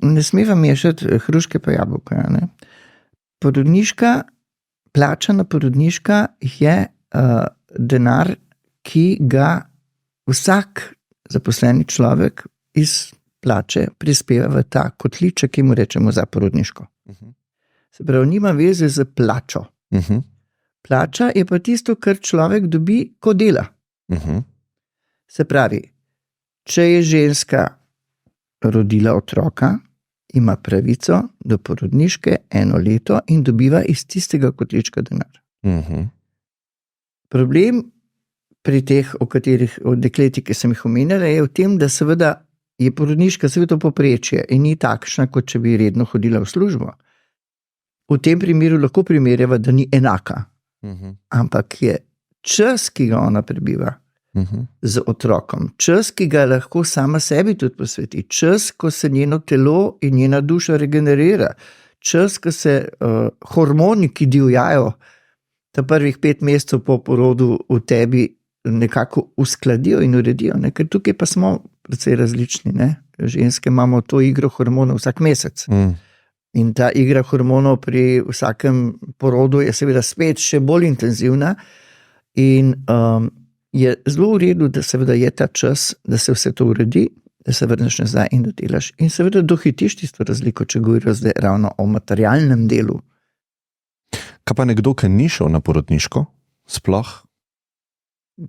Ne smeva mešati hruške pa jabolka. Ne? Plačana porodniška je denar, ki ga vsak zaposleni človek iz plače prispeva v ta kotliček, ki mu rečemo za porodniško. Se pravi, nima veze z plačo. Plača je pa tisto, kar človek dobi, ko dela. Se pravi, če je ženska rodila otroka, ima pravico do porodniške 1 leto in dobiva iz tistega kotlička denar. Problem pri teh, o dekletih, ki sem jih omenjala, je v tem, da seveda je porodniška seveda povprečje in ni takšna, kot če bi redno hodila v službo. V tem primeru lahko primerjava, da ni enaka. Ampak je čas, ki ga ona prebiva z otrokom, čas, ki ga lahko sama sebi tudi posveti, čas, ko se njeno telo in njena duša regenerira, čas, ko se hormoni, ki divjajo ta prvih 5 mesecev po porodu v tebi, nekako uskladijo in uredijo. Ne? Ker tukaj pa smo precej različni. Ne? Ženske imamo to igro hormonov vsak mesec. In ta igra hormonov pri vsakem porodu je seveda spet še bolj intenzivna in je zelo v redu, da seveda je ta čas, da se vse to uredi, da se vrneš nazaj in da delaš. In seveda dohitiš tisto razliko, če govorijo zdaj ravno o materialnem delu. Kaj pa nekdo, ki ni šel na porodniško, sploh?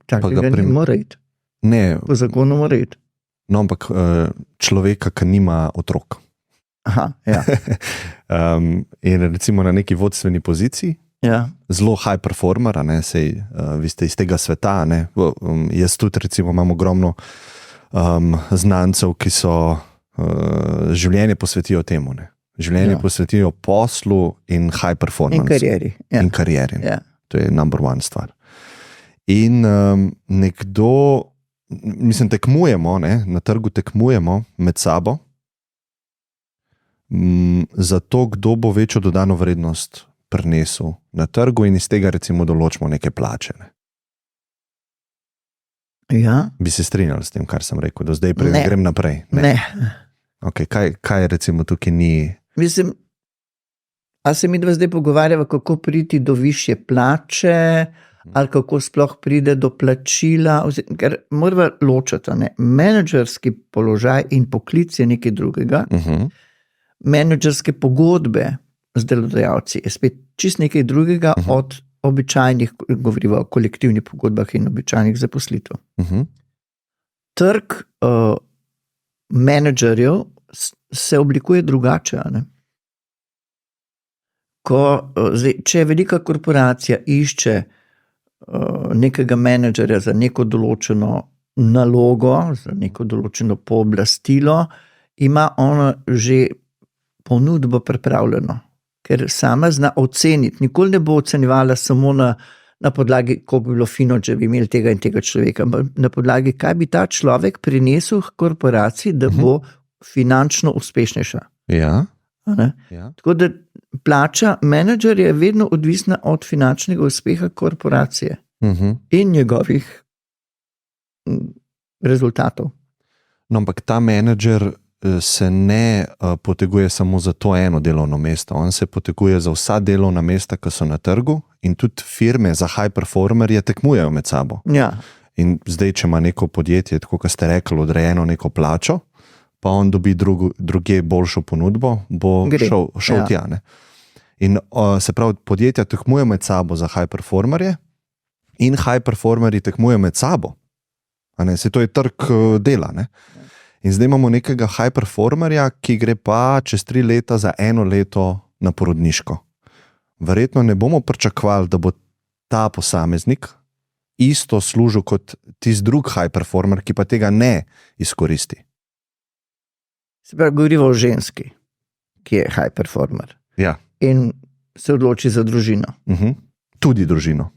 Takega ne mora iti. Ne. Po zakonu mora iti. No, ampak človeka, ki nima otrok. Aha, ja. In recimo na neki vodstveni poziciji, zelo high performer, vi ste iz tega sveta, jaz tudi recimo imam ogromno znancev, ki so življenje posvetijo temu, življenje posvetijo poslu in high performance. In karieri. To je number one stvar. In nekdo, mislim, tekmujemo, na trgu tekmujemo med sabo, za to, kdo bo večjo dodano vrednost prinesel na trgu in iz tega recimo določimo neke plače. Ja. Bi se strinjali s tem, kar sem rekel, da zdaj grem naprej? Ne. Okay, kaj recimo tukaj ni? Mislim, a se mi dva zdaj pogovarjava, kako priti do višje plače, ali kako sploh pride do plačila, ker moramo ločiti, menedžerski položaj in poklic je nekaj drugega. Menedžerske pogodbe z delodajalci je spet čist nekaj drugega od običajnih, govorimo o kolektivnih pogodbah in običajnih zaposlitev. Trg menedžerjev se oblikuje drugače. Če velika korporacija išče nekega menedžerja za neko določeno nalogo, za neko določeno pooblastilo, ima ona že ponudbo pripravljeno, ker sama zna oceniti. Nikoli ne bo ocenjevala samo na podlagi, kako bi bilo fino, če bi imeli tega in tega človeka, na podlagi, kaj bi ta človek prinesel k korporaciji, da bo finančno uspešnejša. Ja. Tako da plača menedžerja je vedno odvisna od finančnega uspeha korporacije in njegovih rezultatov. No, ampak ta menedžer se ne poteguje samo za to eno delovno mesto, on se poteguje za vsa delovna mesta, ki so na trgu, in tudi firme za high performerje tekmujejo med sabo. Ja. In zdaj, če ima neko podjetje, tako kot ste rekli, odrejeno neko plačo, pa on dobi druge boljšo ponudbo, bo šel tja. Ne? In se pravi, podjetja tekmujejo med sabo za high performerje in high performerji tekmujejo med sabo. Se to je trg dela. Ne? In zdaj imamo nekega high performerja, ki gre pa čez 3 leta za 1 leto na porodniško. Verjetno ne bomo pričakovali, da bo ta posameznik isto služil kot tisti drug high performer, ki pa tega ne izkoristi. Se pravi, govorimo o ženski, ki je high performer. Ja. In se odloči za družino. Tudi družino.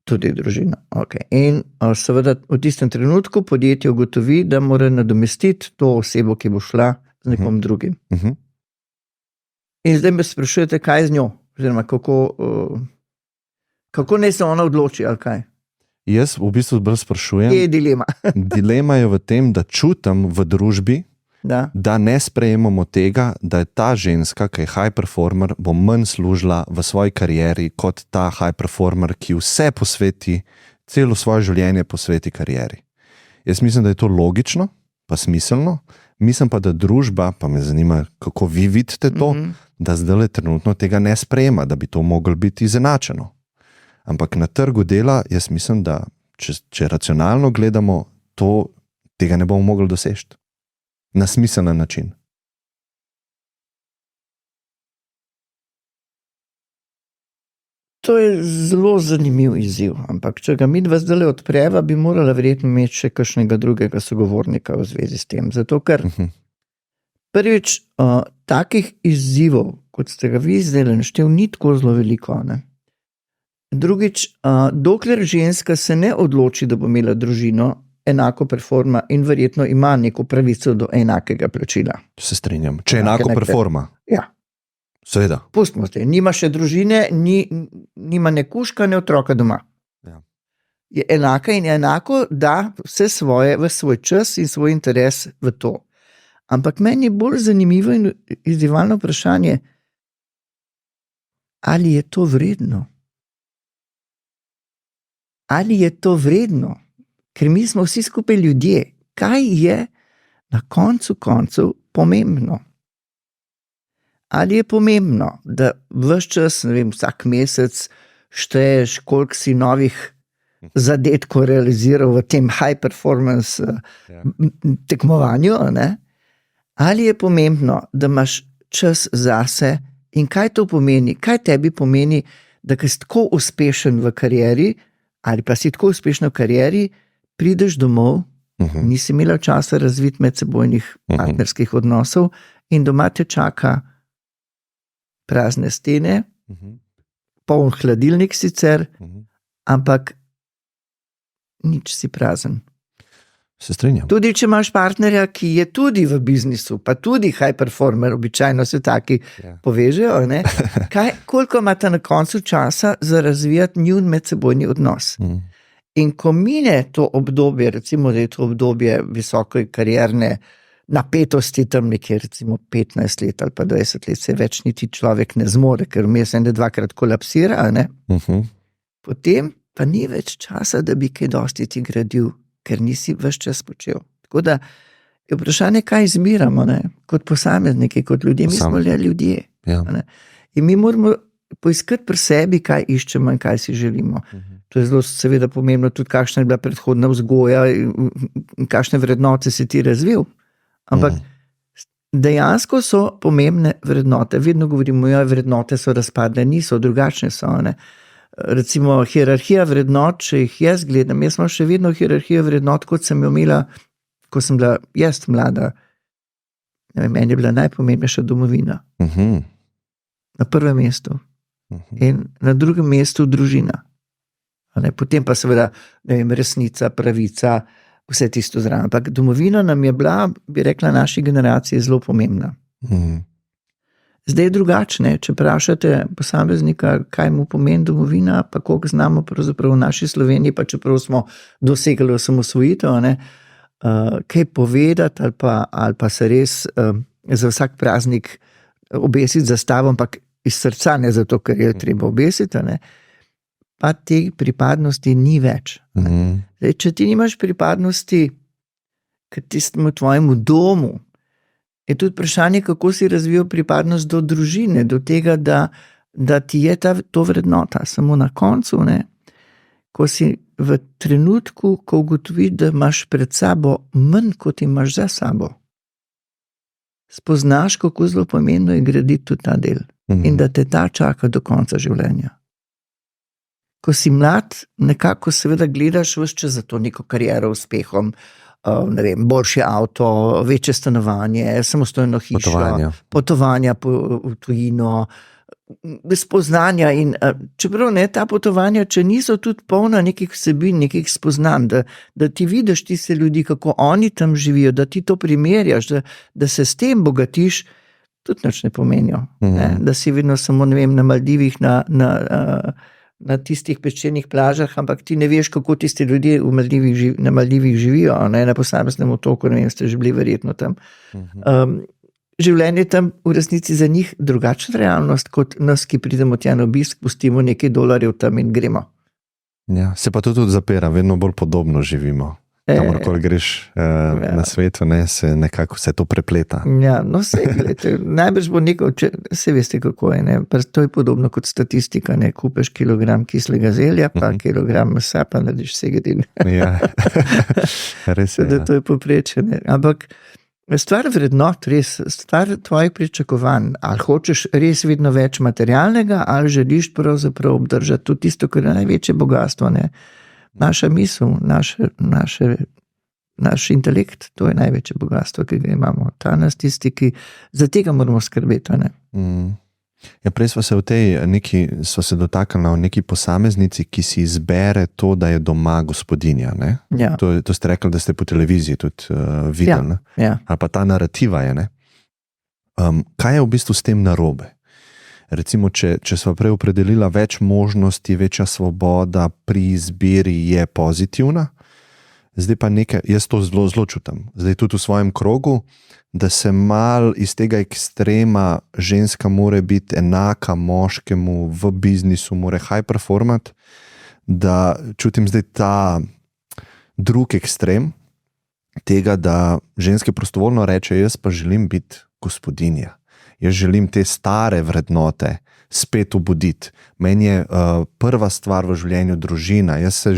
Tudi družino, ok. In seveda v tistem trenutku podjetje ugotovi, da mora nadomestiti to osebo, ki bo šla z nekom drugim. In zdaj me sprašujete, kaj z njo? Oziroma, kako naj se ona odloči, ali kaj? Jaz v bistvu bolj sprašujem. Kje je dilema? Dilema je v tem, da čutim v družbi, da ne sprejemamo tega, da je ta ženska, ki je high performer, bo manj služila v svoji karieri kot ta high performer, ki vse posveti, celo svoje življenje posveti karieri. Jaz mislim, da je to logično, pa smiselno, mislim pa, da družba, pa me zanima, kako vi vidite to, da zdaj trenutno tega ne sprejema, da bi to moglo biti izenačeno. Ampak na trgu dela, jaz mislim, da če racionalno gledamo, tega ne bomo mogli doseči. Na smiselen način. To je zelo zanimiv izziv, ampak če ga midva zdaj odpreva, bi morala verjetno imeti še kakšnega drugega sogovornika v zvezi s tem. Zato, ker prvič, takih izzivov, kot ste ga vi zdaj naštel, ni tako zelo veliko. Ne? Drugič, dokler ženska se ne odloči, da bo imela družino, enako performa in verjetno ima neko pravico do enakega plačila. Se strinjam. Če enako performa. Ja. Seveda. Pustimo se. Nima še družine, nima ne kužka, ne otroka doma. Ja. Je enaka in enako da vse svoje v svoj čas in svoj interes v to. Ampak meni je bolj zanimivo in izzivalno vprašanje, ali je to vredno? Ali je to vredno? Ker mi smo vsi skupaj ljudje. Kaj je na koncu pomembno? Ali je pomembno, da ves čas, ne vem, vsak mesec šteješ, koliko si novih zadetkov realiziral v tem high performance tekmovanju, ne? Ali je pomembno, da imaš čas zase in kaj to pomeni? Kaj tebi pomeni, da si tako uspešen v karieri ali pa si tako uspešen v karieri, prideš domov, nisi imela časa razviti medsebojnih partnerskih odnosov in doma te čaka prazne stene, poln hladilnik sicer, ampak nič si prazen. Se strinjam. Tudi če imaš partnerja, ki je tudi v biznisu, pa tudi high performer, običajno se taki povežejo, ne? Koliko imate na koncu časa za razvijati njun medsebojni odnos? In ko mine to obdobje, recimo, da je to obdobje visoke karierne napetosti, tam nekje recimo 15 let ali pa 20 let, se več niti človek ne zmore, ker vmes 2-krat kolapsira, ne? Potem pa ni več časa, da bi kaj dosti ti gradil, ker nisi ves čas počel. Tako da je vprašanje, kaj izbiramo, ne? Kot posamezniki, kot ljudje, mi smo le ljudje. Ja. In mi moramo poiskati pri sebi, kaj iščemo in kaj si želimo. To je zelo seveda pomembno tudi, kakšna je bila predhodna vzgoja in kakšne vrednote si ti razvil. Ampak dejansko so pomembne vrednote. Vedno govorimo, ja, vrednote so razpadle, niso, drugačne so. Ne? Recimo hierarhija vrednot, če jih jaz gledam, jaz imam še vedno hierarhijo vrednot, kot sem jo imela, ko sem bila jaz mlada. Meni je bila najpomembnejša domovina. Na prvem mestu. In na drugem mestu družina. Potem pa seveda, ne vem, resnica, pravica, vse tisto zraven. Ampak domovina nam je bila, bi rekla, naši generaciji zelo pomembna. Zdaj je drugačne, če vprašate posameznika, kaj mu pomeni domovina, pa koliko znamo pravzaprav v naši Sloveniji, pa čeprav smo dosegli osamosvojitev, kaj povedati ali pa se res za vsak praznik obesiti zastavo, ampak iz srca, ne zato, ker je treba obesiti, ne, pa te pripadnosti ni več. Zdaj, če ti nimaš pripadnosti k tistemu tvojemu domu, je tudi vprašanje, kako si razvijal pripadnost do družine, do tega, da ti je to vrednota. Samo na koncu, ne, ko si v trenutku, ko ugotoviš, da imaš pred sabo manj, kot imaš za sabo, spoznaš, kako zelo pomembno je graditi tudi ta del in da te ta čaka do konca življenja. Ko si mlad, nekako seveda gledaš vse čas za to neko kariero, uspehom, ne vem, boljši avto, večje stanovanje, samostojno hišo, potovanja v tujino, spoznanja in čeprav ne ta potovanja, če niso tudi polna nekih vsebin, nekih spoznanj, da ti vidiš tiste ljudi, kako oni tam živijo, da ti to primerjaš, da se s tem bogatiš, tudi nič ne pomenijo. Ne? Da si vedno samo, ne vem, na Maldivih, na tistih peščenih plažah, ampak ti ne veš, kako tisti ljudje na Maldivih živijo, ne? Na posameznem otoku, ne vem, ste že bili verjetno tam. Življenje tam v resnici za njih drugačna realnost, kot nas, ki pridemo tja na obisk, pustimo nekaj dolarjev tam in gremo. Ja, se pa to tudi zapira, vedno bolj podobno živimo. Kamorkoli greš na svetu, ne, se nekako vse to prepleta. Ja, no najbrž bo neko, se veste kako je, ne, to je podobno kot statistika, ne, kupeš kilogram kislega zelja, pa kilogram mesa, pa narediš segedin. Ja, res je. Da to je povprečje, ne, ampak stvar vrednot, res, stvar tvojih pričakovanj, ali hočeš res vedno več materialnega, ali želiš pravzaprav obdržati tudi tisto, kar je največje bogatstvo, ne. Naša misel, naš intelekt, to je največje bogatstvo, ki ga imamo. Ta nas tisti, ki za tega moramo skrbeti. Ne? Ja, prej smo se dotaknili o neki posameznici, ki si izbere to, da je doma gospodinja. Ne? Ja. To ste rekli, da ste po televiziji tudi videli. Ja. Ali pa ta narativa je. Ne? Kaj je v bistvu s tem narobe? Recimo, če smo prej opredelila več možnosti, večja svoboda pri izbiri je pozitivna, zdaj pa nekaj, jaz to zelo čutim, zdaj tudi v svojem krogu, da se mal iz tega ekstrema ženska more biti enaka moškemu v biznisu, more high performat, da čutim zdaj ta drug ekstrem tega, da ženske prostovoljno reče, jaz pa želim biti gospodinja. Jaz želim te stare vrednote spet obuditi. Meni je prva stvar v življenju družina. Jaz se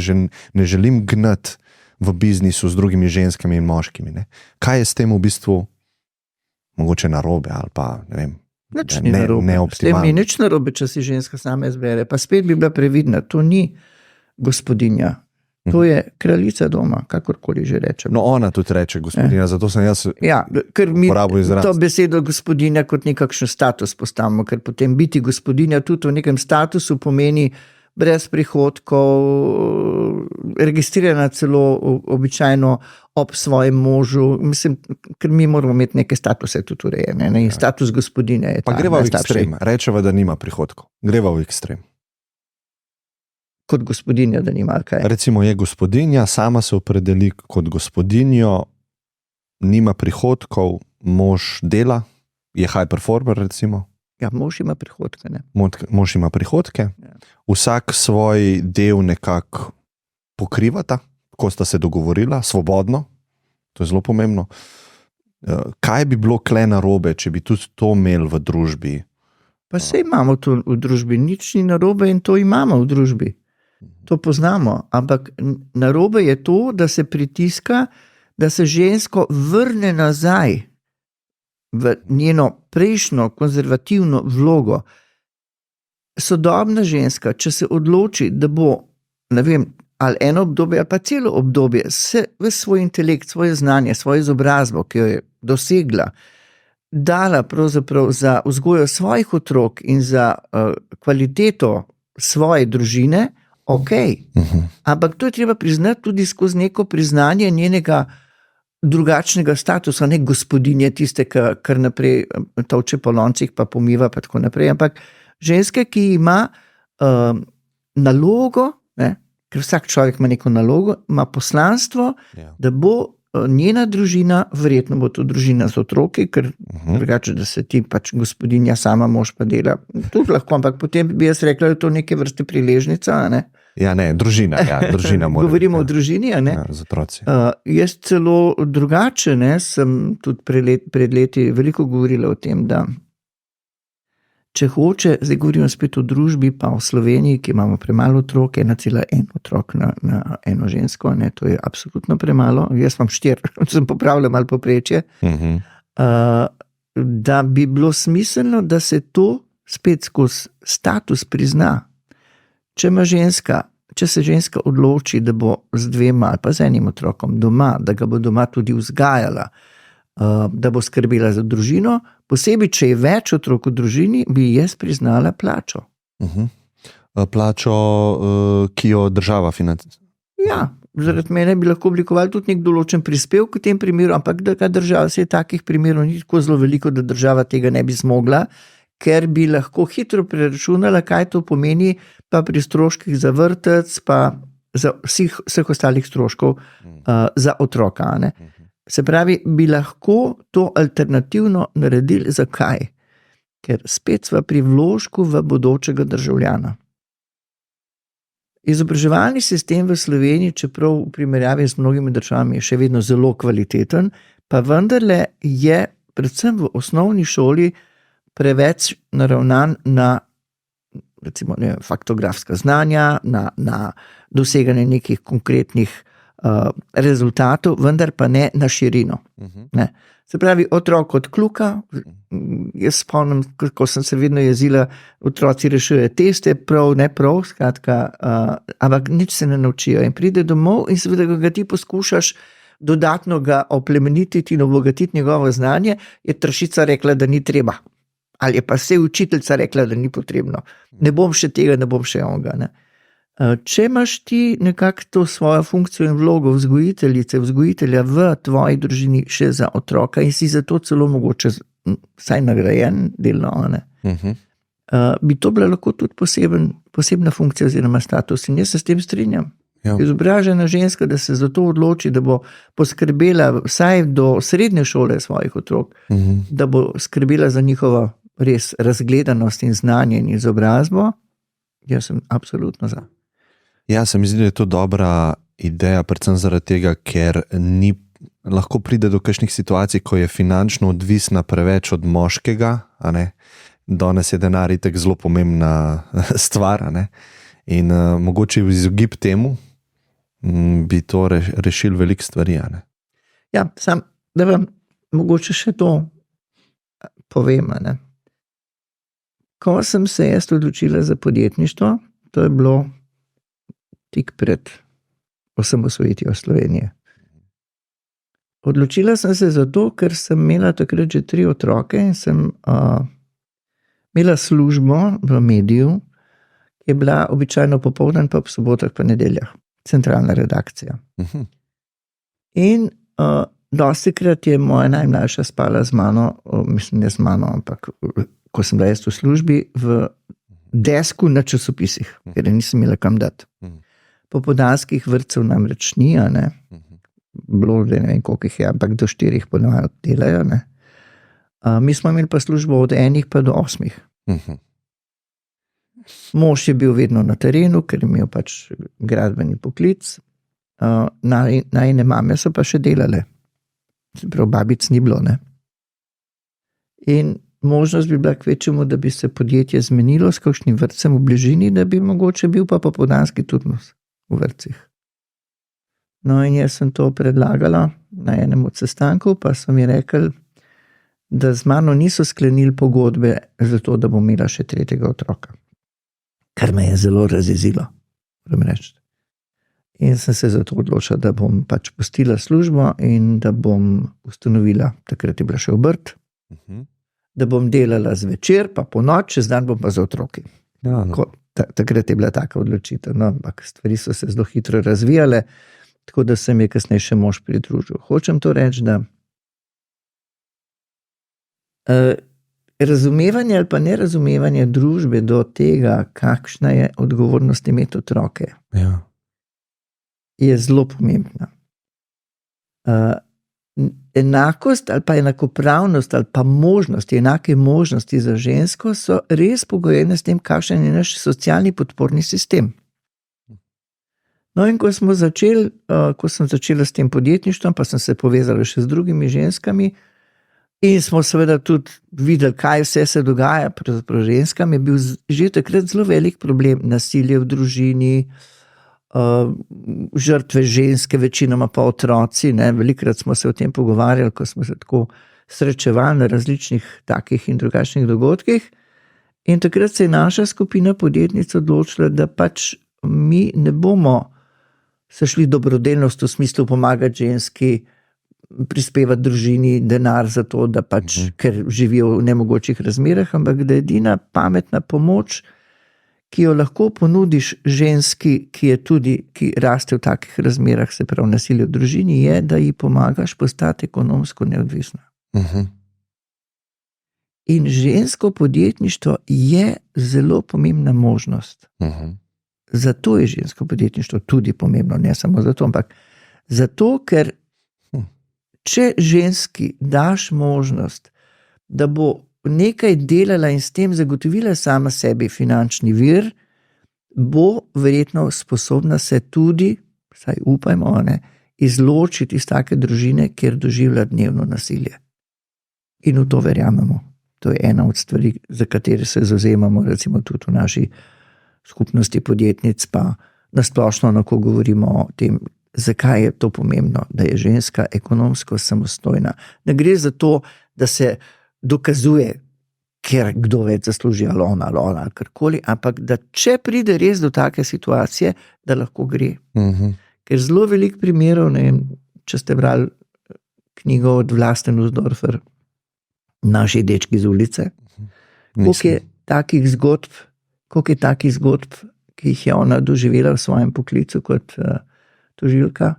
ne želim gnati v biznisu z drugimi ženskami in moškimi. Ne? Kaj je s tem v bistvu mogoče narobe ali pa ne vem, neoptimalno? S tem ni nič narobe, če si ženska sama izbere. Pa spet bi bila previdna. To ni gospodinja. To je kraljica doma, kakorkoli že rečem. No, ona tudi reče gospodinja, zato sem jaz uporabil izraz. To besedo gospodinja kot nekakšen status postavimo, ker potem biti gospodinja tudi v nekem statusu pomeni brez prihodkov, registrirana celo običajno ob svojem možu. Mislim, ker mi moramo imeti neke statuse tudi urejene. Ne? Status gospodinja je ta. Pa greva v ekstrem, rečeva, da nima prihodkov. Greva v ekstrem. Kot gospodinja, da nima kaj. Recimo je gospodinja, sama se opredeli kot gospodinjo, nima prihodkov, mož dela, je high performer recimo. Ja, mož ima prihodke. Ne? Mož ima prihodke, ja. Vsak svoj del nekako pokrivata, ko sta se dogovorila, svobodno, to je zelo pomembno. Kaj bi bilo kle narobe, če bi tudi to imeli v družbi? Pa sej imamo to v družbi, nič ni narobe in to imamo v družbi. To poznamo, ampak narobe je to, da se pritiska, da se žensko vrne nazaj v njeno prejšnjo konzervativno vlogo. Sodobna ženska, če se odloči, da bo, ne vem, ali eno obdobje, ali pa celo obdobje, v svoj intelekt, svoje znanje, svojo izobrazbo, ki jo je dosegla, dala pravzaprav za vzgojo svojih otrok in za kvaliteto svoje družine, ok, ampak to je treba priznati tudi skozi neko priznanje njenega drugačnega statusa, ne gospodinje tiste, kar naprej tolče po loncih, pa pomiva, pa tako naprej, ampak ženske, ki ima nalogo, ne, ker vsak človek ima neko nalogo, ima poslanstvo, da bo njena družina, verjetno bo to družina z otroki, ker drugače, da se ti pač gospodinja sama mož pa dela. Tudi lahko, ampak potem bi jaz rekla, da je to neke vrste priležnica, ne? Ja, ne, družina mora. Govorimo o družini, a ne? Ja, z otroci. Jaz celo drugače, ne, sem tudi pred leti veliko govorila o tem, da če hoče, zdaj govorimo spet o družbi, pa o Sloveniji, ki imamo premalo otrok, 1,1 otrok na eno žensko, ne, to je absolutno premalo. Jaz imam 4, sem popravila malo povprečje. Da bi bilo smiselno, da se to spet skozi status prizna. Če se ženska odloči, da bo z 2 ali pa z 1 otrokom doma, da ga bo doma tudi vzgajala, da bo skrbela za družino, posebej, če je več otrok v družini, bi jaz priznala plačo. Plačo, ki jo država financira. Ja, zaradi mene bi lahko oblikovali tudi nek določen prispevek v tem primeru, ampak da država se je takih primerov ni tako zelo veliko, da država tega ne bi zmogla, ker bi lahko hitro preračunala, kaj to pomeni pa pri stroških za vrtec, pa za vseh ostalih stroškov za otroka, ne. Se pravi, bi lahko to alternativno naredili. Zakaj? Ker spet sva pri vložku v bodočega državljana. Izobraževalni sistem v Sloveniji, čeprav v primerjavi z mnogimi državami je še vedno zelo kvaliteten, pa vendarle je predvsem v osnovni šoli preveč naravnan na recimo faktografska znanja, na doseganje nekih konkretnih rezultatov, vendar pa ne na širino. Ne. Se pravi, otrok od kljuka, jaz spomnim, ko sem se vedno jezila, otroci rešujejo teste, prav, ne prav, skratka, ampak nič se ne naučijo in pride domov in seveda ga ti poskušaš dodatno ga oplemenititi in obogatiti njegovo znanje, je Tršica rekla, da ni treba. Ali je pa se učiteljica rekla, da ni potrebno. Ne bom še tega, ne bom še onega, ne. Če imaš ti nekako to svojo funkcijo in vlogo vzgojitelja v tvoji družini še za otroka in si zato celo mogoče vsaj nagrajen delno, ne, bi to bila lahko tudi posebna funkcija oziroma status in jaz se s tem strinjam. Ja. Izobražena ženska, da se zato odloči, da bo poskrbela vsaj do srednje šole svojih otrok, da bo skrbela za njihovo res razgledanost in znanje in izobrazbo, jaz sem absolutno za. Ja, se mi zdi, da je to dobra ideja, predvsem zaradi tega, ker lahko pride do kakšnih situacij, ko je finančno odvisna preveč od moškega, a ne. Danes je denar itak zelo pomembna stvar, a ne. In mogoče v izogib temu bi to rešil veliko stvari, a ne. Ja, da vam mogoče še to povem, a ne. Ko sem se jaz odločila za podjetništvo, to je bilo tik pred osamosvojitvijo Slovenije. Odločila sem se zato, ker sem imela takrat že 3 otroke in sem imela službo v mediju, ki je bila običajno popoldan, pa ob sobotah pa nedeljah, centralna redakcija. In dostikrat je moja najmlajša spala z mano, mislim ne z mano, ampak ko sem bila jaz v službi, v desku na časopisih, ker nisem imela kam dati. Popoldanskih vrtcev namreč ni, ne. Bilo, ne vem, koliko jih je, ampak do 4 ponovno delajo, ne. Mi smo imeli pa službo od 1 pa do 8. Mož je bil vedno na terenu, ker je imel pač gradbeni poklic. Najine mame so pa še delale. Prav babic ni bilo, ne. In možnost bi bila kvečemu, da bi se podjetje zmenilo s kakšnim vrtcem v bližini, da bi mogoče bil pa popoldanski turnus v vrtcih. No in jaz sem to predlagala na enem od sestankov, pa so mi rekli, da z mano niso sklenili pogodbe za to, da bom imela še 3. otroka. Kar me je zelo razjezilo, moram reči. In sem se zato odločila, da bom pač pustila službo in da bom ustanovila, takrat je bila še obrt, da bom delala zvečer, pa po noč, čez dan bom pa za otroki. Ja, no. Takrat je bila taka odločitev, no, ampak stvari so se zelo hitro razvijale, tako da se mi je kasneje še mož pridružil. Hočem to reči, da razumevanje ali pa nerazumevanje družbe do tega, kakšna je odgovornost imeti otroke, je zelo pomembna. enakost ali pa enakopravnost ali pa možnosti, enake možnosti za žensko so res pogojene s tem, kakšen je naš socialni podporni sistem. No in ko sem začela s tem podjetništvom, pa sem se povezala še z drugimi ženskami in smo seveda tudi videli, kaj vse se dogaja pravzaprav ženskam, je bil že takrat zelo velik problem nasilje v družini, žrtve ženske, večinoma pa otroci, ne, velikrat smo se o tem pogovarjali, ko smo se tako srečevali na različnih takih in drugačnih dogodkih in takrat se je naša skupina podjetnic odločila, da pač mi ne bomo se šli dobrodelnost v smislu pomagati ženski, prispevati družini denar za to, da pač, ker živijo v nemogočih razmerah, ampak da je edina pametna pomoč, ki jo lahko ponudiš ženski, ki raste v takih razmerah, se pravi nasilje v družini, je, da ji pomagaš postati ekonomsko neodvisna. In žensko podjetništvo je zelo pomembna možnost. Zato je žensko podjetništvo tudi pomembno, ne samo zato, ampak zato, ker če ženski daš možnost, da bo nekaj delala in s tem zagotovila sama sebi finančni vir, bo verjetno sposobna se tudi, saj upajmo, izločiti iz take družine, kjer doživlja dnevno nasilje. In v to verjamemo. To je ena od stvari, za katere se zavzemamo, recimo tudi v naši skupnosti podjetnic, pa nasplošno, ko govorimo o tem, zakaj je to pomembno, da je ženska ekonomsko samostojna. Ne gre za to, da se dokazuje, ker kdo več zasluži, ali ona, karkoli, ampak da če pride res do take situacije, da lahko gre. Ker zelo veliko primerov, ne vem, če ste brali knjigo od Vlaste Nussdorfer, Naši dečki z ulice, koliko je takih zgodb, ki jih je ona doživela v svojem poklicu kot tožilka,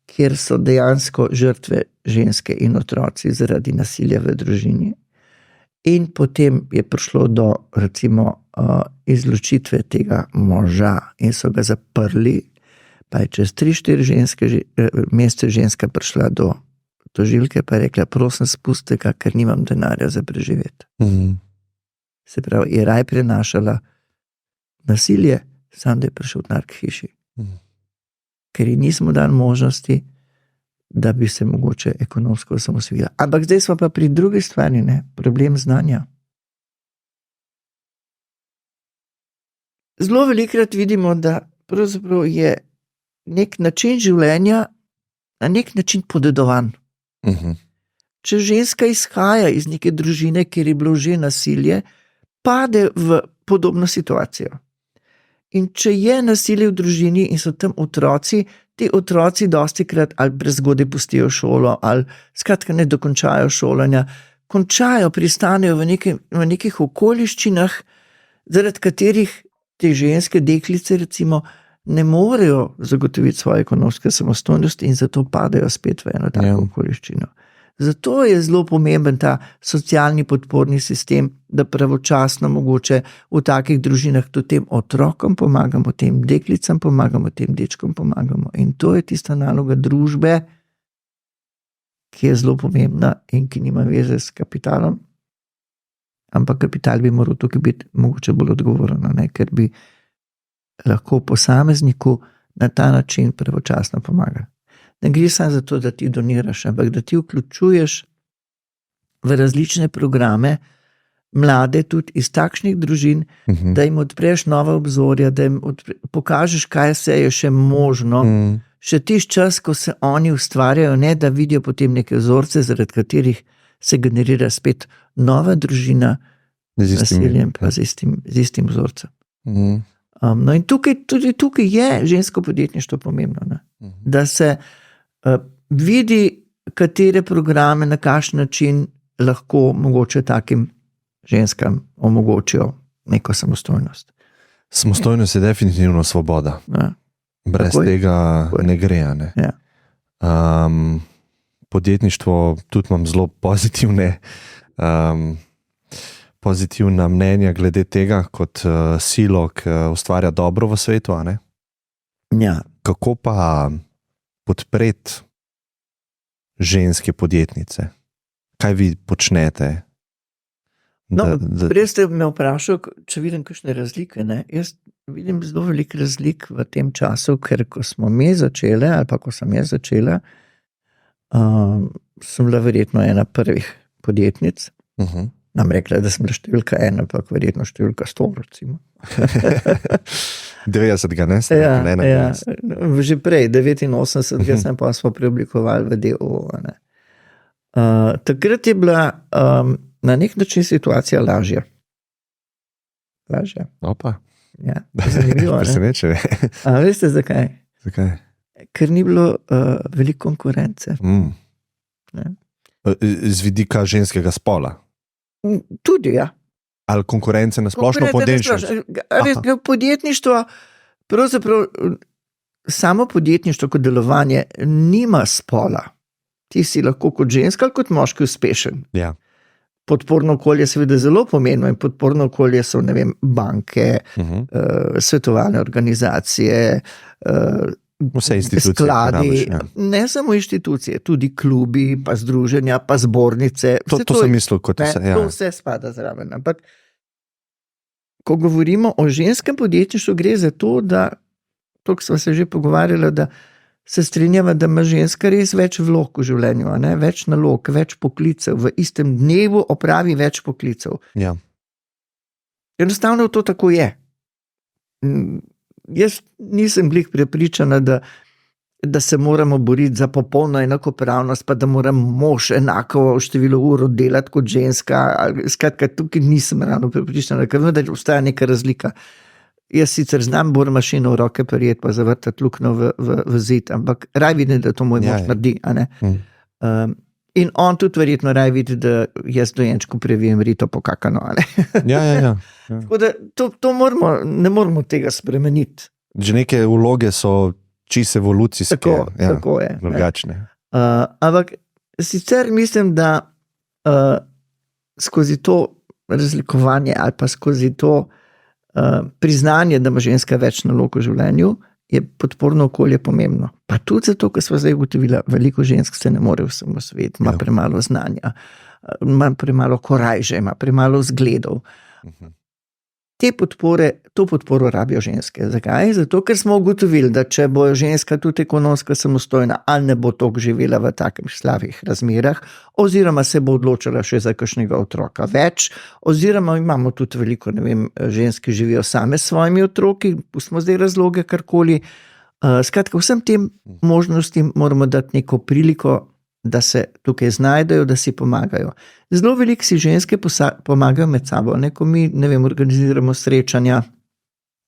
kjer so dejansko žrtve ženske in otroci zaradi nasilja v družini. In potem je prišlo do, recimo, izločitve tega moža in so ga zaprli, pa je čez 3-4 mesece ženska prišla do tožilke, pa je rekla, prosim, spustite ga, ker nimam denarja za preživeti. Se pravi, je raj prenašala nasilje, sam da je prišel denar k hiši. Ker ji nismo dali možnosti, da bi se mogoče ekonomsko osamosvojila. Ampak zdaj smo pa pri drugi stvari, problem znanja. Zelo velikrat vidimo, da pravzaprav je nek način življenja na nek način podedovan. Če ženska izhaja iz neke družine, kjer je bilo že nasilje, pade v podobno situacijo. In če je nasilje v družini in so tam otroci, ti otroci dostikrat ali prezgodaj pustijo šolo, ali skratka ne dokončajo šolanja, pristanejo v nekih okoliščinah, zaradi katerih te ženske deklice recimo ne morejo zagotoviti svoje ekonomske samostojnosti in zato padajo spet v eno tako okoliščino. Zato je zelo pomemben ta socialni podporni sistem, da pravočasno mogoče v takih družinah tudi tem otrokom pomagamo, tem deklicam pomagamo, tem dečkom pomagamo. In to je tista naloga družbe, ki je zelo pomembna in ki nima veze s kapitalom. Ampak kapital bi moral tukaj biti mogoče bolj odgovoren, ker bi lahko posamezniku na ta način pravočasno pomaga. Ne gre samo za to, da ti doniraš, ampak da ti vključuješ v različne programe mlade tudi iz takšnih družin, da jim odpreš nova obzorja, da jim pokažeš, kaj vse je še možno, še tisti čas, ko se oni ustvarjajo, ne da vidijo potem neke vzorce, zaradi katerih se generira spet nova družina z nasiljem, pa z istim vzorcem. No in tudi tukaj je žensko podjetništvo pomembno, da se vidi, katere programe, na kakšen način lahko mogoče takim ženskam omogočijo neko samostojnost. Samostojnost je definitivno svoboda. Brez tega ne gre. Ja. Podjetništvo tudi imam zelo pozitivna mnenja glede tega, kot silo, ki ustvarja dobro v svetu. Ja. Kako pa podpreti ženske podjetnice? Kaj vi počnete? Prej ste me vprašali, če vidim kakšne razlike. Ne? Jaz vidim zelo veliko razlik v tem času, ker ko smo mi začeli, ali pa ko sem jaz začela, sem bila verjetno ena prvih podjetnic. Nam rekla, da sem bila številka 1, ampak verjetno številka 100, recimo. 90, ne? Ja, že prej, 89, sem pa smo preoblikovali v DOO. Takrat je bila na nek način situacija lažja. Opa. Ja, zanimivo. Presenečenje. A veste zakaj? Zakaj? Ker ni bilo veliko konkurence. Z vidika ženskega spola? Tudi, ja. Ali konkurence na splošno podjetništvo? Podjetništvo, pravzaprav samo podjetništvo kot delovanje nima spola. Ti si lahko kot ženska ali kot moški uspešen. Ja. Podporno okolje seveda zelo pomembno in podporno okolje so, ne vem, banke, svetovalne organizacije, vse institucije, skladi, ne samo inštitucije, tudi klubi, pa združenja, pa zbornice. To sem mislil kot vse. To vse spada zraven. Ampak, ko govorimo o ženskem podjetništvu, gre za to, da, to smo se že pogovarjali, da se strinjava, da ima ženska res več vlog v življenju, ne? Več nalog, več poklicev, v istem dnevu opravi več poklicev. Ja. Enostavno to tako je. Jaz nisem glih prepričana, da se moramo boriti za popolno enakopravnost, pa da mora mož enako število ur delati kot ženska. Skratka, tukaj nisem ravno prepričana, ker vem, da obstaja neka razlika. Jaz sicer znam bormašino v roke prijeti, pa zavrtati luknjo v zid, ampak raj vidim, da to moj mož naredi. In on tudi verjetno raj vidi, da jaz dojenčku previjem rito pokakano. Ja. Tako da to ne moramo tega spremeniti. Že neke vloge so čisto evolucijske. Tako je. Drugačne. Ampak sicer mislim, da skozi to razlikovanje ali pa skozi to priznanje, da ima ženska več nalog v življenju, je podporno okolje pomembno. Pa tudi zato, ker smo zdaj ugotovili, veliko žensk se ne more vsem svet, ima premalo znanja, ima premalo korajže, ima premalo zgledov. To podporo rabijo ženske. Zakaj? Zato, ker smo ugotovili, da če bo ženska tudi ekonomsko samostojna, ali ne bo toliko živela v takih slabih razmerah, oziroma se bo odločila še za kakšnega otroka več, oziroma imamo tudi veliko, ne vem, žensk, ki živijo same s svojimi otroki, pustimo zdaj razloge, karkoli. Skratka, vsem tem možnostim moramo dati neko priliko, da se tukaj znajdejo, da si pomagajo. Zelo veliko si ženske pomagajo med sabo, ko mi, ne vem, organiziramo srečanja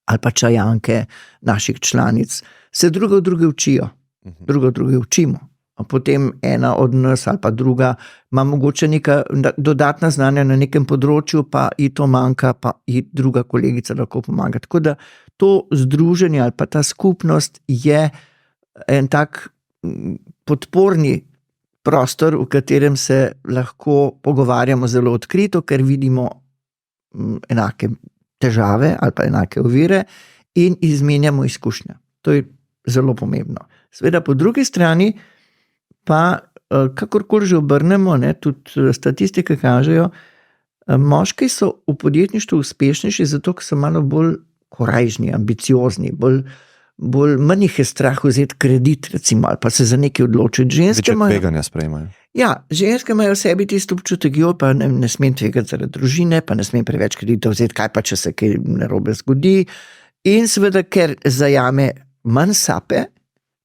ali pa čajanke naših članic, se druga od druge učijo, druga od druge učimo. Potem ena od nas ali pa druga ima mogoče neka dodatna znanja na nekem področju, pa ji to manjka, pa ji druga kolegica lahko pomaga. Tako da to združenje ali pa ta skupnost je en tak podporni prostor, v katerem se lahko pogovarjamo zelo odkrito, ker vidimo enake težave ali pa enake ovire in izmenjamo izkušnje. To je zelo pomembno. Seveda po drugi strani pa, kakorkoli že obrnemo, tudi statistike kažejo, moški so v podjetništvu uspešnejši zato, ker so malo bolj korajžni, ambiciozni, manj jih je strah vzeti kredit, recimo, ali pa se za nekaj odločiti. Večje tveganja sprejemajo. Ja, ženske imajo v sebi tisto občutek, pa ne smem tvegati zaradi družine, pa ne smem preveč kreditov vzeti, kaj pa, če se kaj narobe zgodi. In seveda, ker zajame manj sape,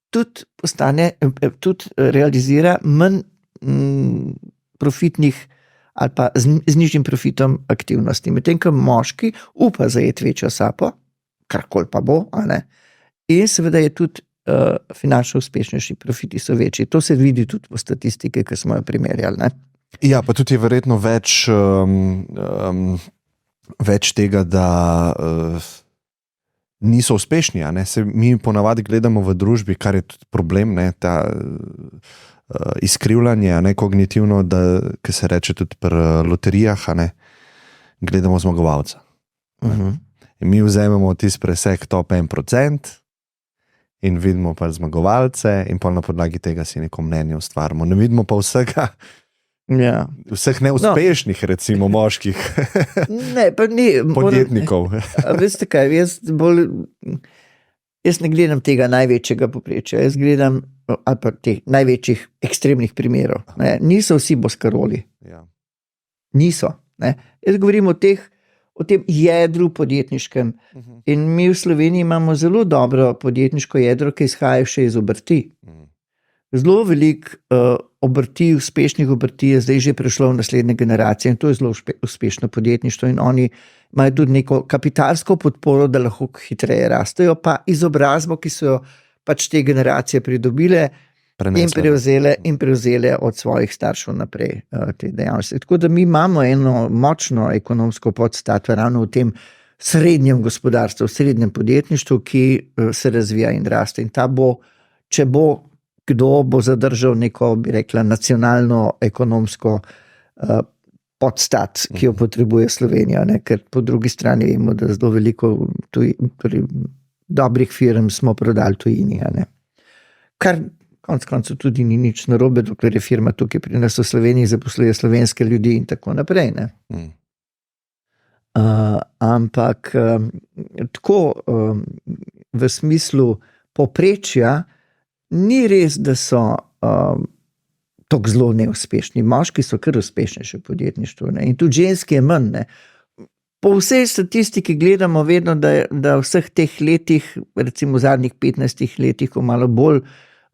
tudi realizira manj profitnih ali pa z nižjim profitom aktivnosti. Medtem ko moški upa zajeti večjo sapo, karkoli pa bo, in seveda je tudi finančno uspešnejši, profiti so večji. To se vidi tudi po statistike, ki smo jo primerjali. Ja, pa tudi je verjetno več tega, da niso uspešni. Mi ponavadi gledamo v družbi, kar je tudi problem, ta izkrivljanje, kognitivno, ki se reče tudi pri loterijah, gledamo zmagovalca. In mi vzamemo tisti presek top 1%, in vidimo pa zmagovalce, in pa na podlagi tega si neko mnenje ustvarimo. Ne vidimo pa vseh neuspešnih, recimo, moških podjetnikov. Veste kaj, jaz ne gledam tega največjega povprečja, jaz gledam ali pa teh največjih ekstremnih primerov. Ne. Niso vsi boskaroli. Ja. Niso. Ne. Jaz govorim o tem jedru podjetniškem. In mi v Sloveniji imamo zelo dobro podjetniško jedro, ki izhaja še iz obrti. Zelo veliko obrti, uspešnih obrti je zdaj že prešlo v naslednje generacije in to je zelo uspešno podjetništvo in oni imajo tudi neko kapitalsko podporo, da lahko hitreje rastejo, pa izobrazbo, ki so jo pač te generacije pridobile in prevzele od svojih staršev naprej te dejavnosti. Tako da mi imamo eno močno ekonomsko podstato ravno v tem srednjem gospodarstvu, v srednjem podjetništvu, ki se razvija in raste. In ta bo, če bo kdo bo zadržal neko, bi rekla, nacionalno ekonomsko podstat, ki jo potrebuje Slovenija, ne? Ker po drugi strani vemo, da zelo veliko dobrih firm smo prodali tujini. Ne? Kar konec koncev tudi ni nič narobe, dokler je firma tukaj pri nas v Sloveniji, zaposluje slovenske ljudi in tako naprej. Ne? Ampak tako v smislu povprečja ni res, da so tako zelo neuspešni. Moški so kar uspešnejši v podjetništvu. Ne? In tudi ženski je manj. Ne? Po vsej statistiki gledamo vedno, da vseh teh letih, recimo v zadnjih 15 letih, ko malo bolj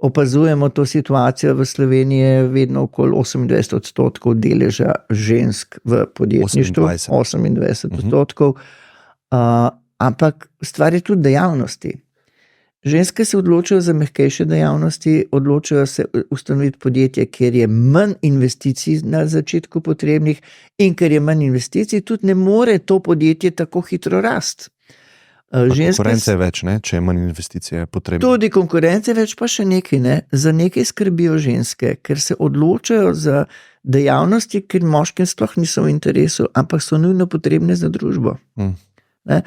opazujemo to situacijo v Sloveniji, je vedno okoli 28% deleža žensk v podjetništvu. 28%. Ampak stvar je tudi dejavnosti. Ženske se odločajo za mehkejše dejavnosti, odločajo se ustanoviti podjetje, kjer je manj investicij na začetku potrebnih in ker je manj investicij, tudi ne more to podjetje tako hitro rasti. Konkurence je več, ne? Če je manj investicije potrebno. Tudi konkurence je več, pa še nekaj. Ne? Za nekaj skrbijo ženske, ker se odločajo za dejavnosti, ker moškim sploh niso v interesu, ampak so nujno potrebne za družbo. Ne?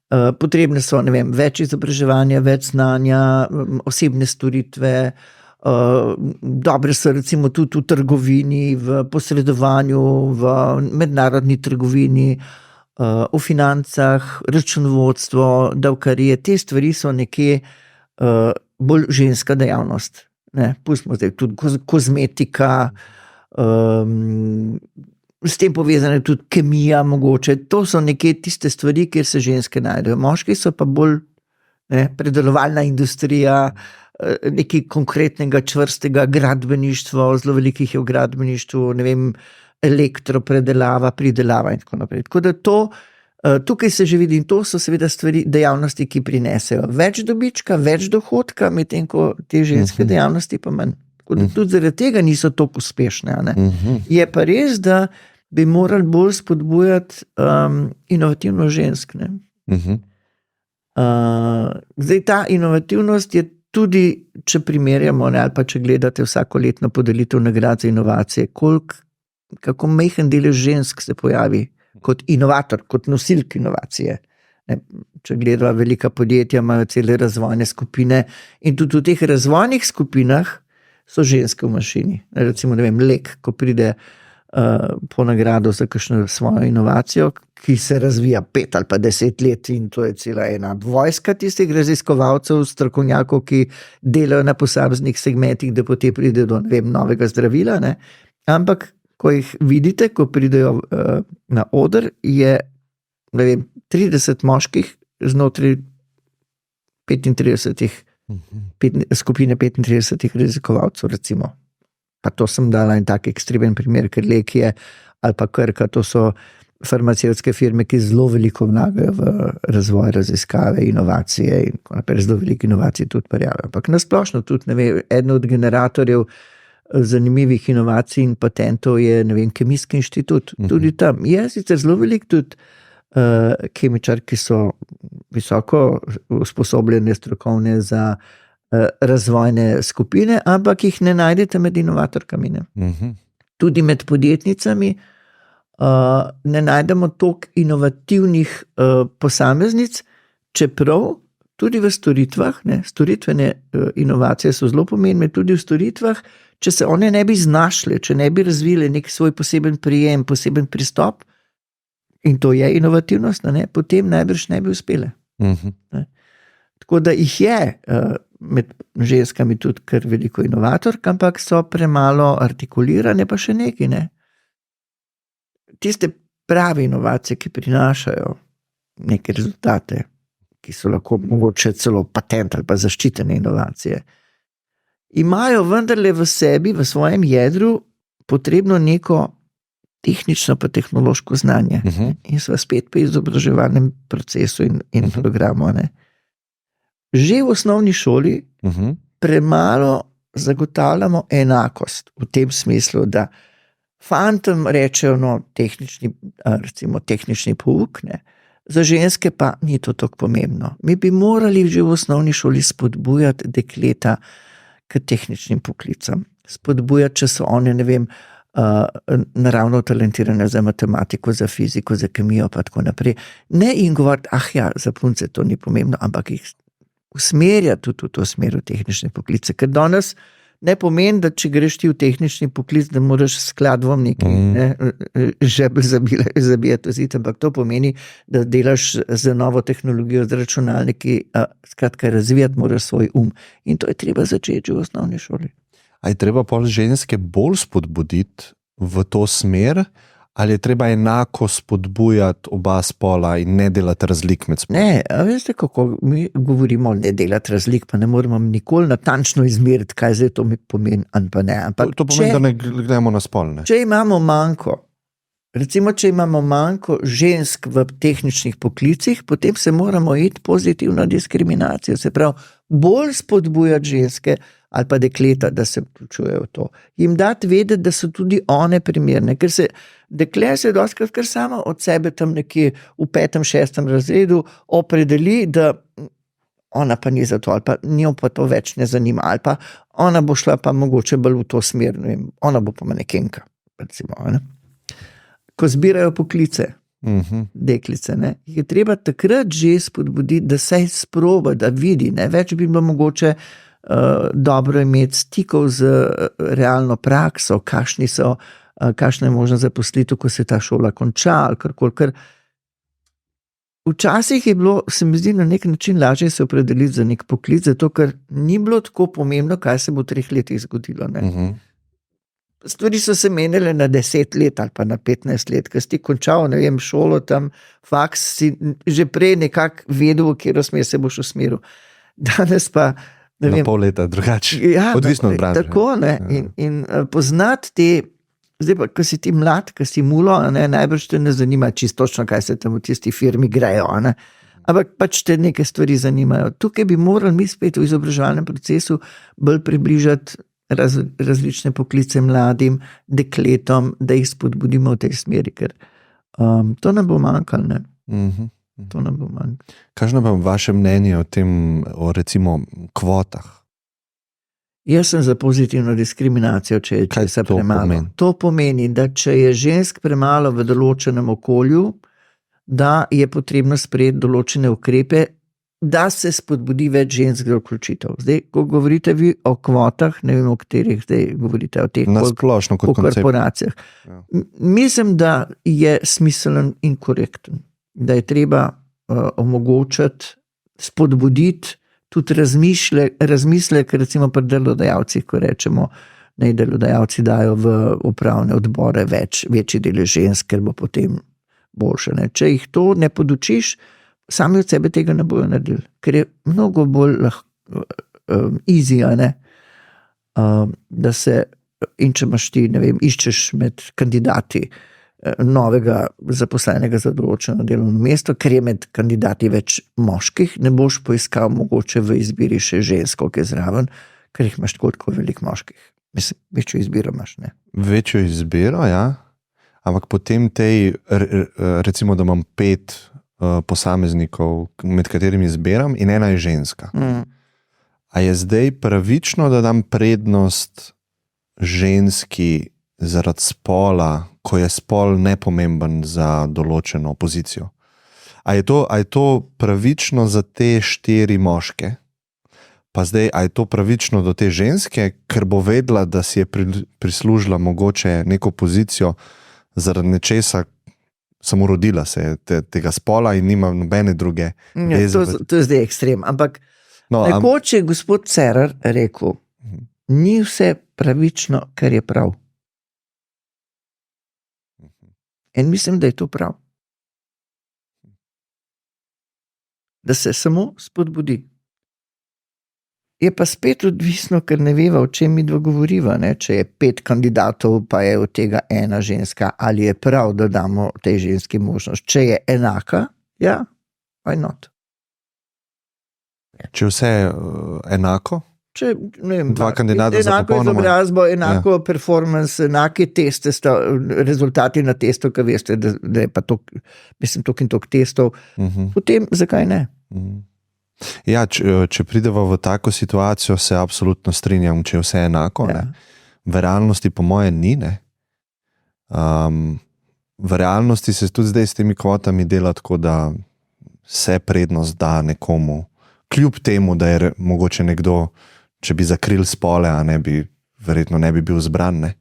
Potrebne so, ne vem, več izobraževanja, več znanja, osebne storitve, dobre so recimo tudi v trgovini, v posredovanju, v mednarodni trgovini, v financah, računovodstvo, davkarije. Te stvari so nekje bolj ženska dejavnost. Ne? Pustimo zdaj tudi kozmetika, s tem povezane tudi kemija mogoče. To so nekje tiste stvari, kjer se ženske najdejo. Moški so pa bolj predelovalna industrija, nekaj konkretnega, čvrstega gradbeništva, zelo velikih je v gradbeništvu, ne vem, elektropredelava, pridelava in tako naprej. Tako da tukaj se že vidi in to so seveda stvari, dejavnosti, ki prinesejo več dobička, več dohodka, medtem ko te ženske dejavnosti pa manj. Tudi zaradi tega niso tako uspešne. Ne? Je pa res, da bi morali bolj spodbujati inovativnost žensk. Ne? Zdaj ta inovativnost je tudi, če primerjamo, ne, ali pa če gledate vsako letno podelitev nagrad za inovacije, kako majhen delež žensk se pojavi kot inovator, kot nosilk inovacije. Ne? Če gledava velika podjetja, imajo cele razvojne skupine in tudi v teh razvojnih skupinah so ženske v mašini. Recimo, ne vem, Lek, ko pride po nagrado za kakšno svojo inovacijo, ki se razvija 5 ali pa 10 let in to je cela ena vojska tistih raziskovalcev, strokovnjakov, ki delajo na posameznih segmentih, da potem pride do, ne vem, novega zdravila. Ne? Ampak, ko jih vidite, ko pridejo na oder, je, ne vem, 30 moških znotraj 35 skupine 35 raziskovalcev, recimo. Pa to sem dala en tak ekstremen primer, ker Lek je ali pa Krka, to so farmacevtske firme, ki zelo veliko vlagajo v razvoj, raziskave, inovacije in naprej, zelo veliko inovacij tudi prijavijo. Ampak nasplošno tudi, ne vem, eden od generatorjev zanimivih inovacij in patentov je, ne vem, Kemijski inštitut. Tudi tam je sicer zelo veliko tudi kemičar, ki so visoko usposobljene, strokovne za razvojne skupine, ampak jih ne najdete med inovatorkami. Tudi med podjetnicami ne najdemo toliko inovativnih posameznic, čeprav tudi v storitvah, storitvene inovacije so zelo pomembne, tudi v storitvah, če se one ne bi znašle, če ne bi razvile nek svoj poseben prijem, poseben pristop, in to je inovativnost, potem najbrž ne bi uspele. Tako da jih je med ženskami tudi kar veliko inovatork, ampak so premalo artikulirane, pa še nekaj. Tiste prave inovacije, ki prinašajo neke rezultate, ki so lahko mogoče celo patent ali pa zaščitene inovacije, imajo vendarle v sebi, v svojem jedru potrebno neko tehnično pa tehnološko znanje. In sva spet pri izobraževalnem procesu in programu. Že v osnovni šoli premalo zagotavljamo enakost v tem smislu, da fantom rečejo, tehnični pouk, za ženske pa ni to tako pomembno. Mi bi morali že v osnovni šoli spodbujati dekleta k tehničnim poklicam. Spodbujati, če so one, naravno talentirane za matematiko, za fiziko, za kemijo pa tako naprej. Ne in govoriti, za punce to ni pomembno, ampak jih usmerjati tudi v to smer v tehnične poklice. Ker danes ne pomeni, da če greš ti v tehnični poklic, da moraš skladvom žebelj zabijati zid, ampak to pomeni, da delaš z novo tehnologijo, z računalniki, skratka razvijati moraš svoj in to je treba začeti v osnovni šoli. A je treba pol ženske bolj spodbuditi v to smer, ali je treba enako spodbujati oba spola in ne delati razlik med spoloma? Ne, a veste kako, mi govorimo ne delati razlik, pa ne moramo nikoli natančno izmeriti, kaj zdaj to mi pomeni, ali pa ne. Ampak to pomeni, da ne gledamo na spol, ne? Če imamo manko, recimo, če imamo manko žensk v tehničnih poklicih, potem se moramo iti pozitivno diskriminacijo, se pravi, bolj spodbujati ženske ali pa dekleta, da se vključujejo v to. Jim dati vedeti, da so tudi one primerne, ker se dekle se dostikrat kar sama od sebe tam nekje v 5., 6. razredu opredeli, da ona pa ni za to, ali pa njo pa to več ne zanima, ali pa ona bo šla pa mogoče bolj v to smer, ona bo pa manekenka, recimo. Ko zbirajo poklice, deklice, je treba takrat že spodbuditi, da se sproba, da vidi, več bi bilo mogoče dobro imeti stikov z realno prakso, kakšna je možna zaposlitev, ko se ta šola konča, ali karkoli, ker včasih je bilo, se mi zdi, na nek način lažje se opredeliti za nek poklic, zato ker ni bilo tako pomembno, kaj se bo v 3 letih zgodilo. Stvari so se menile na 10 let ali pa na 15 let, ker si končal, šolo tam, faks, si že prej nekako vedel, v katero smer se boš usmeril. Danes pa na pol leta drugače, odvisno od branže. Tako, in poznati te, zdaj pa, ko si ti mlad, ko si mulo, najbrž te ne zanima čisto točno, kaj se tam v tisti firmi grejo, ampak pač te neke stvari zanimajo. Tukaj bi morali mi spet v izobraževalnem procesu bolj približati različne poklice mladim, dekletom, da jih spodbudimo v tej smeri, ker to nam bo manjkalo, To nam bo manjkalo. Kakšno pa vaše mnenje o tem, o recimo kvotah? Jaz sem za pozitivno diskriminacijo, če je česa premalo. To pomeni, da če je žensk premalo v določenem okolju, da je potrebno sprejeti določene ukrepe, da se spodbudi več žensk za vključitev. Zdaj, ko govorite vi o kvotah, ne vem, o katerih zdaj govorite, o teh nasplošno kot korporacijah. Ja. Mislim, da je smiselen in korekten, da je treba omogočati, spodbuditi tudi razmislek, recimo pri delodajalcih, ko rečemo, naj delodajalci dajo v upravne odbore večji del žensk, ker bo potem boljše. Če jih to ne podučiš, sami od sebe tega ne bojo naredili, ker je mnogo bolj easy, da se, in če imaš ti, ne vem, iščeš med kandidati novega zaposlenega za določeno delovno mesto, ker je med kandidati več moških, ne boš poiskal mogoče v izbiri še žensko, ki je zraven, ker jih imaš tako veliko moških. Mislim, večjo izbiro imaš, ne? Večjo izbiro, ja, ampak potem recimo, da imam 5 posameznikov, med katerimi izbiram, in ena je ženska. A je zdaj pravično, da dam prednost ženski zaradi spola, ko je spol nepomemben za določeno pozicijo? A je to pravično za te 4 moške? Pa zdaj, a je to pravično do te ženske, ker bo vedela, da si je prislužila mogoče neko pozicijo zaradi nečesa, samo rodila se tega spola in nima nobene druge veze. To je zdaj ekstrem, ampak nekoč je gospod Cerar rekel, ni vse pravično, kar je prav. In mislim, da je to prav. Da se samo spodbudi. Je pa spet odvisno, ker ne veva, o čem mi dva govoriva. Ne? Če je 5 kandidatov, pa je od tega 1 ženska, ali je prav, da damo tej ženski možnost. Če je enaka, ja, why not? Če vse je enako? Če, ne vem, 2 kandidata za enako izobrazbo, enako performance, enake teste, rezultati na testu, ki veste, da je pa tok in tok testov, potem zakaj ne? Ja, če prideva v tako situacijo, se absolutno strinjam, če je vse enako. Ja. V realnosti po moje ni. V realnosti se tudi zdaj s temi kvotami dela tako, da se prednost da nekomu, kljub temu, da je mogoče nekdo, če bi zakril spole, a verjetno ne bi bil zbran. Ne?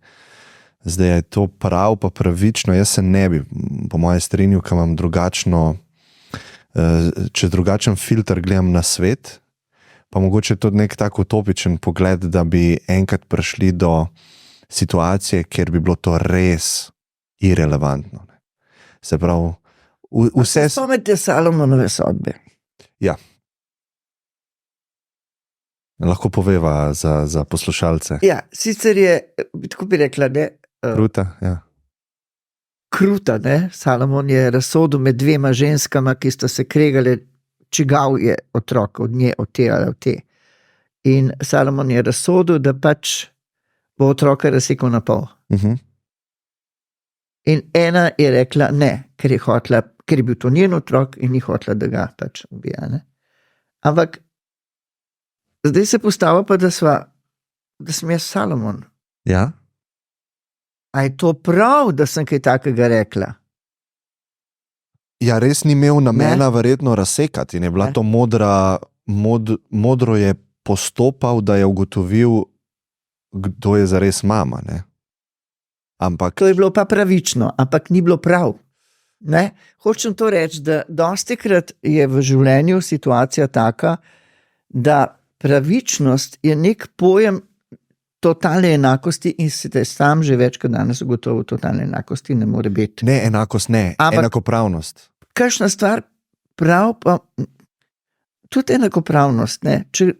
Zdaj je to prav pa pravično, jaz se ne bi, po moje strinju, ker imam čez drugačen filter gledam na svet, pa mogoče tudi nek tak utopičen pogled, da bi enkrat prišli do situacije, kjer bi bilo to res irelevantno. Ne? Se pravi, vse... Spomnite Salomonove sodbe. Ja. Lahko poveva za poslušalce. Ja, sicer je, tako bi rekla, ne... Kruta, ja. Kruta, ne? Salomon je razsodil med 2 ženskama, ki sta se kregali, čigav je otrok, od nje, od te ali od te. In Salomon je razsodil, da pač bo otroka razsekal na pol. In ena je rekla ne, ker je bil to njen otrok in ni hotela, da ga pač ubija. Ne? Ampak zdaj se postava pa, da sem jaz Salomon. Ja. A je to prav, da sem kaj takega rekla? Ja, res ni imel namena verjetno razsekati. Je bila to modro je postopal, da je ugotovil, kdo je zares mama. Ne? Ampak... To je bilo pa pravično, ampak ni bilo prav. Ne? Hočem to reči, da dostikrat je v življenju situacija taka, da pravičnost je nek pojem totalne enakosti in se te sam že večkrat danes ugotovil, totalne enakosti ne more biti. Ne, enakost ne, enakopravnost. Kakšna stvar prav pa, tudi enakopravnost, ne, če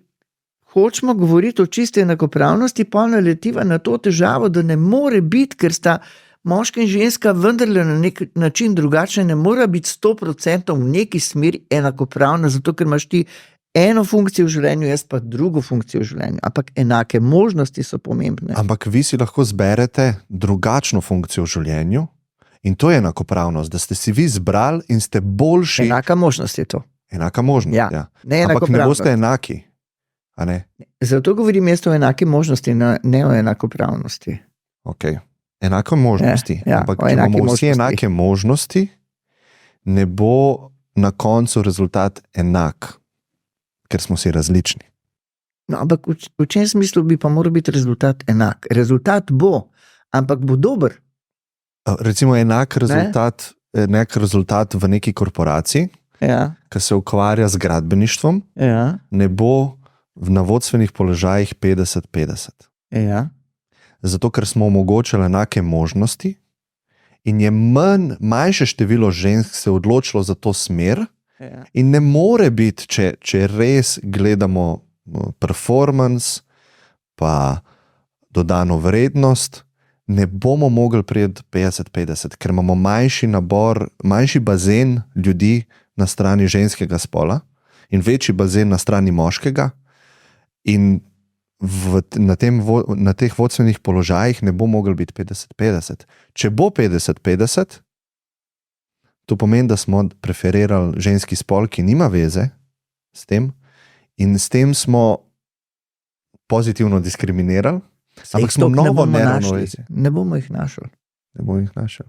hočemo govoriti o čisti enakopravnosti, pa naletiva na to težavo, da ne more biti, ker sta moška in ženska vendarle na nek način drugačne, ne mora biti 100% v neki smeri enakopravna, zato ker imaš ti eno funkcijo v življenju, jaz pa drugo funkcijo v življenju, ampak enake možnosti so pomembne. Ampak vi si lahko zberete drugačno funkcijo v življenju in to je enakopravnost, da ste si vi zbrali in ste boljši. Enaka možnost je to. Enaka možnost, ja. Ampak ne boste enaki. A ne? Zato govorim jaz o enaki možnosti, ne o enakopravnosti. Ok, enake možnosti. Ampak če imamo vsi enake možnosti, ne bo na koncu rezultat enak. Ker smo si različni. No, ampak v čem smislu bi pa moral biti rezultat enak? Rezultat bo, ampak bo dober. Recimo enak rezultat v neki korporaciji, ki se ukvarja z gradbeništvom, ne bo na vodstvenih položajih 50-50. Zato, ker smo omogočili enake možnosti in je manjše število žensk se odločilo za to smer. In ne more biti, če res gledamo performance, pa dodano vrednost, ne bomo mogli priti 50-50, ker imamo manjši bazen ljudi na strani ženskega spola in večji bazen na strani moškega in na teh vodstvenih položajih ne bo mogli biti 50-50. Če bo 50-50, to pomeni, da smo preferirali ženski spol, ki nima veze s tem in s tem smo pozitivno diskriminirali, ampak smo mnogo neravnovesje. Ne bomo jih našli. Ne bomo jih našli.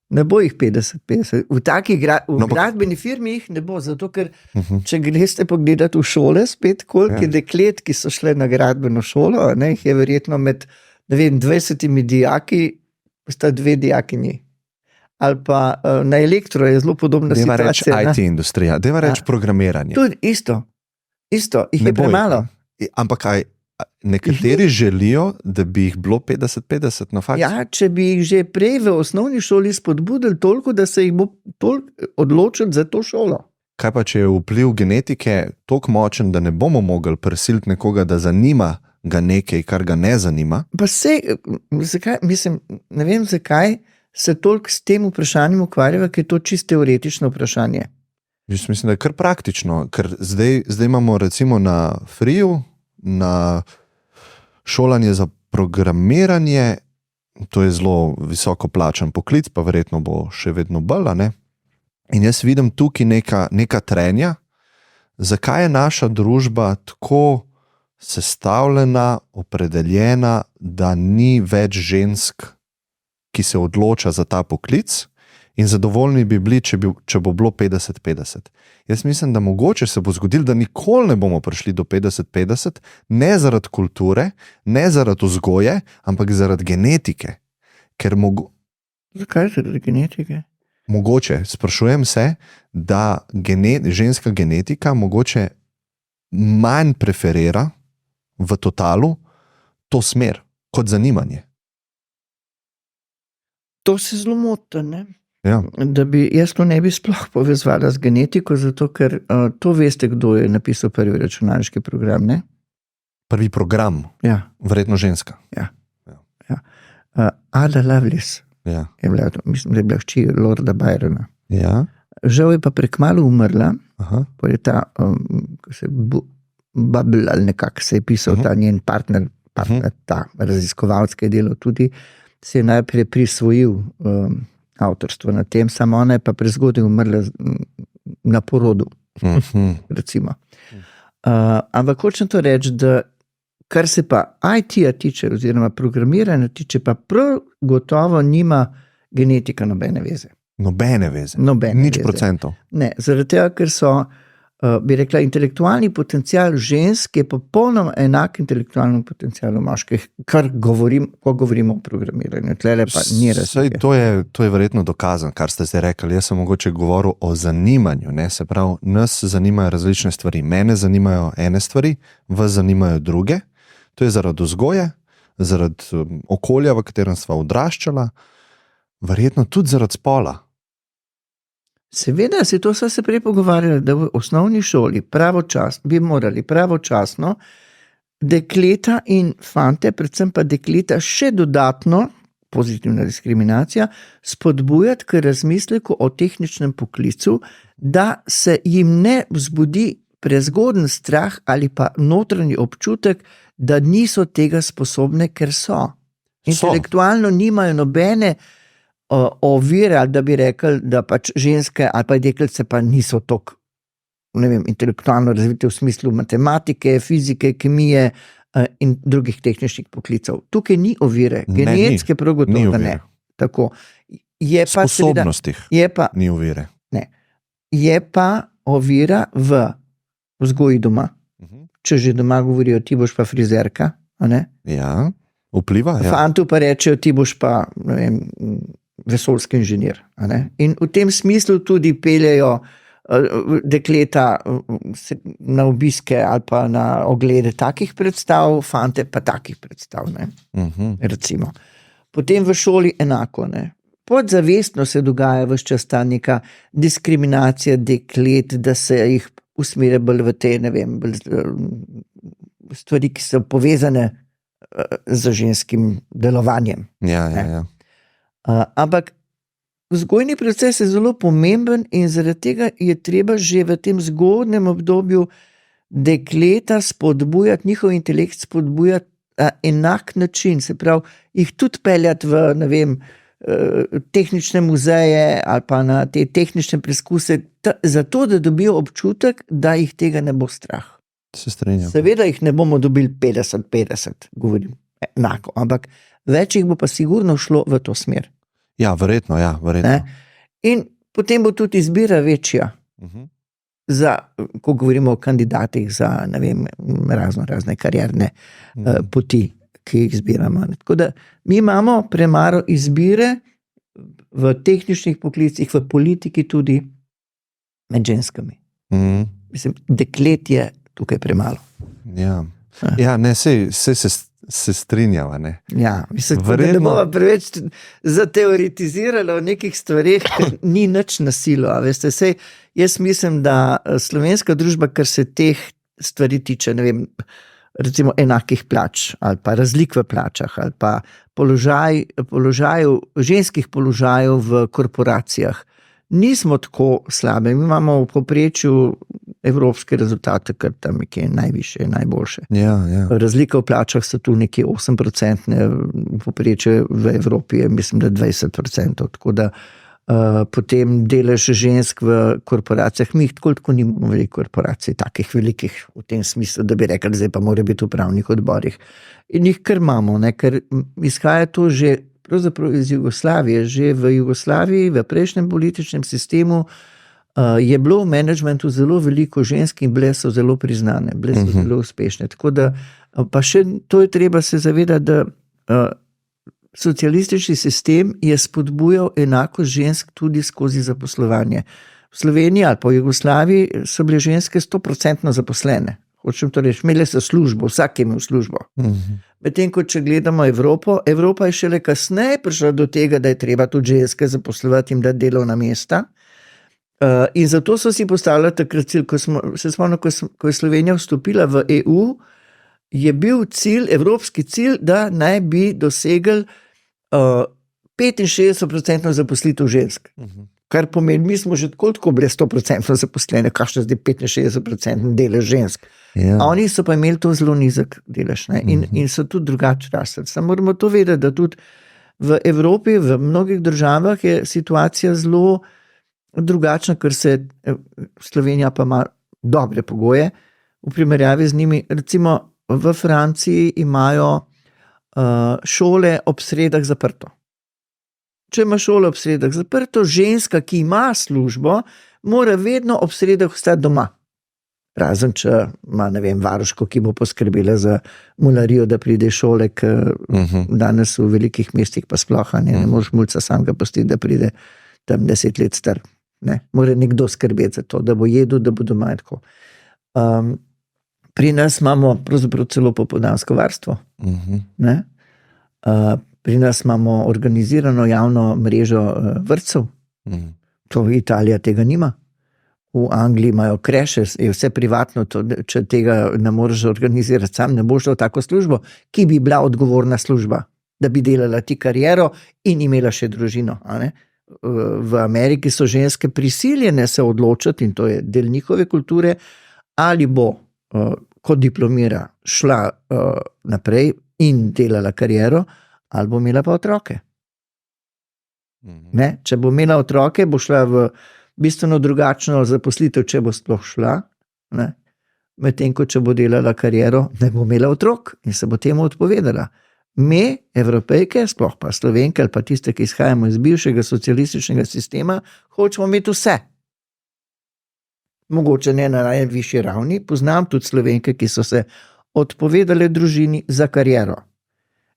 Ne bo jih 50-50. V gradbeni firmi jih ne bo, zato ker če greste pogledati v šole spet, koliko je deklet, ki so šle na gradbeno šolo, ne, jih je verjetno med 20 dijaki, sta 2 dijakinji. Ali pa na elektro je zelo podobna situacija. Deva reči IT industrija, deva reči programiranje. Tudi isto, jih je premalo. Ampak nekateri želijo, da bi jih bilo 50-50 na faksu. Ja, če bi jih že prej v osnovni šoli spodbudili toliko, da se jih bo toliko odločiti za to šolo. Kaj pa, če je vpliv genetike toliko močen, da ne bomo mogli prisiliti nekoga, da zanima ga nekaj, kar ga ne zanima? Pa ne vem, zakaj se toliko s tem vprašanjem ukvarjava, ker je to čisto teoretično vprašanje. Mislim, da je kar praktično, ker zdaj imamo recimo na Freeju, na šolanje za programiranje, to je zelo visoko plačan poklic, pa verjetno bo še vedno bolj, ne? In jaz vidim tukaj neka trenja, zakaj je naša družba tako sestavljena, opredeljena, da ni več žensk, ki se odloča za ta poklic, in zadovoljni bi bili, če bo bilo 50-50. Jaz mislim, da mogoče se bo zgodilo, da nikoli ne bomo prišli do 50-50, ne zaradi kulture, ne zaradi vzgoje, ampak zaradi genetike. Zakaj zaradi genetike? Mogoče, sprašujem se, da ženska genetika mogoče manj preferira v totalu to smer, kot zanimanje. To se zelo moti, ne? Ja. Jaz to ne bi sploh povezvala z genetiko, zato ker to veste, kdo je napisal prvi računalniški program, ne? Prvi program? Ja. Verjetno ženska? Ja. Ada Lovelace. Ja. Mislim, da je bila hči Lorda Byrona. Ja. Žal je pa prekmalu umrla, ko je ta Bubble ali nekako se je pisal ta njen partner, ta raziskovalec, ki je delal tudi, se je najprej prisvojil avtorstvo na tem, samo ona je pa prezgodaj umrla na porodu, recimo. Ampak hočem to reči, da kar se pa IT-a tiče, oziroma programiranja tiče, pa prav gotovo nima genetika nobene veze. Nobene veze? Nič procentov? Ne, zaradi tega, ker so, bi rekla, intelektualni potencial žensk je popolnoma enak intelektualnemu potencialu moških, ko govorimo o programiranju. Tlele pa ni razlike. To je verjetno dokazano, kar ste zdaj rekli. Jaz sem mogoče govoril o zanimanju. Ne? Se pravi, nas zanimajo različne stvari. Mene zanimajo ene stvari, vas zanimajo druge. To je zaradi vzgoje, zaradi okolja, v katerem sva odraščala, verjetno tudi zaradi spola. Seveda, to sva se prej pogovarjali, da v osnovni šoli bi morali pravočasno dekleta in fante, predvsem pa dekleta, še dodatno, pozitivna diskriminacija, spodbujati k razmisleku o tehničnem poklicu, da se jim ne vzbudi prezgoden strah ali pa notranji občutek, da niso tega sposobne, ker so. Intelektualno nimajo nobene ovire, ali da bi rekli, da pač ženske ali pa deklice pa niso toliko, ne vem, intelektualno razvite v smislu matematike, fizike, kemije in drugih tehničnih poklicev. Tukaj ni ovire, genetske prav gotovo ne. Tako. Sposobnostih ni ovire. Ne. Je pa ovira v vzgoji doma. Če že doma govorijo, ti boš pa frizerka, a ne? Ja, vpliva. Ja. Fantu pa rečejo, ti boš pa, ne vem, vesoljski inženir. A ne? In v tem smislu tudi peljejo dekleta na obiske ali pa na oglede takih predstav, fante pa takih predstav, ne? Recimo. Potem v šoli enako, ne? Podzavestno se dogaja ves čas ta neka diskriminacija deklet, da se jih usmerja bolj v te, ne vem, stvari, ki so povezane z ženskim delovanjem. Ja. Ampak vzgojni proces je zelo pomemben in zaradi tega je treba že v tem zgodnjem obdobju dekleta spodbujati, njihov intelekt spodbujati na enak način, se pravi, jih tudi peljati v, ne vem, tehnične muzeje ali pa na te tehnične preizkuse, zato da dobijo občutek, da jih tega ne bo strah. Se strinjam. Seveda jih ne bomo dobili 50-50, govorim enako, ampak več jih bo pa sigurno šlo v to smer. Ja, verjetno. In potem bo tudi izbira večja. Ko govorimo o kandidatih za razne karierne poti, ki jih izbiramo. Tako da mi imamo premalo izbire v tehničnih poklicih, v politiki tudi med ženskami. Mislim, deklet je tukaj premalo. Se strinjava. Ne? Ja, mislim, da ne bomo preveč zateoretizirali o nekih stvarih, ni nič na silo. Jaz mislim, da slovenska družba, kar se teh stvari tiče, recimo enakih plač ali pa razlik v plačah ali pa ženskih položajev v korporacijah, nismo tako slabe. Mi imamo v povprečju evropske rezultate, kar tam nekje najviše, najboljše. Razlike v plačah so tu nekje 8%, v povprečju v Evropi je mislim, da 20%. Tako da potem delež žensk v korporacijah, mi jih tako nimamo veliko korporacij, takih velikih v tem smislu, da bi rekli, zdaj pa mora biti v upravnih odborih. In jih kar imamo, ker izhaja to že pravzaprav iz Jugoslavije. Že v Jugoslaviji, v prejšnjem političnem sistemu je bilo v menedžmentu zelo veliko žensk in bile so zelo priznane, bile so zelo uspešne. Tako da, pa še to je treba se zavedati, da socialistični sistem je spodbujal enakost žensk tudi skozi zaposlovanje. V Sloveniji ali pa v Jugoslaviji so bile ženske 100% zaposlene. Hočem to reči, imele so službo, vsak je imel službo. Medtem ko če gledamo Evropo, Evropa je šele kasneje prišla do tega, da je treba tudi ženske zaposlovati in dati delovna mesta. In zato so si postavljali takrat cilj, ko je Slovenija vstopila v EU, je bil cilj, evropski cilj, da naj bi dosegli 65% zaposlitev žensk. Kar pomeni, mi smo že tako bile 100% zaposlene, kakšno zdaj 65% delež žensk. Oni so pa imeli to zelo nizek delež in so tudi drugače rasli. Samo moramo to vedeti, da tudi v Evropi, v mnogih državah je situacija zelo drugačna, ker se Slovenija pa ima dobre pogoje v primerjavi z njimi. Recimo v Franciji imajo šole ob sredah zaprto. Če ima šolo ob sredah zaprto, ženska, ki ima službo, mora vedno ob sredah ostati doma. Razen, če ima, varuško, ki bo poskrbela za mularijo, da pride šole, ker danes v velikih mestih pa sploh ne moreš mulca samega pustiti, da pride tam 10 let star. Mora nekdo skrbeti za to, da bo jedel, da bo doma tako. Pri nas imamo pravzaprav celo popoldansko varstvo. Pri nas imamo organizirano javno mrežo vrtcev. To Italija tega nima. V Angliji imajo kreše, je vse privatno, če tega ne moreš organizirati sam, ne boš dal tako službo, ki bi bila odgovorna služba, da bi delala ti kariero in imela še družino. V Ameriki so ženske prisiljene se odločiti, in to je del njihove kulture, ali bo kot diplomira šla naprej in delala kariero, ali bo imela pa otroke. Če bo imela otroke, bo šla v bistveno drugačno zaposlitev, če bo sploh šla, medtem ko če bo delala kariero, ne bo imela otrok in se bo temu odpovedala. Mi, Evropejke, sploh pa Slovenke ali pa tiste, ki izhajamo iz bivšega socialističnega sistema, hočemo imeti vse. Mogoče ne na najvišji ravni, poznam tudi Slovenke, ki so se odpovedale družini za kariero.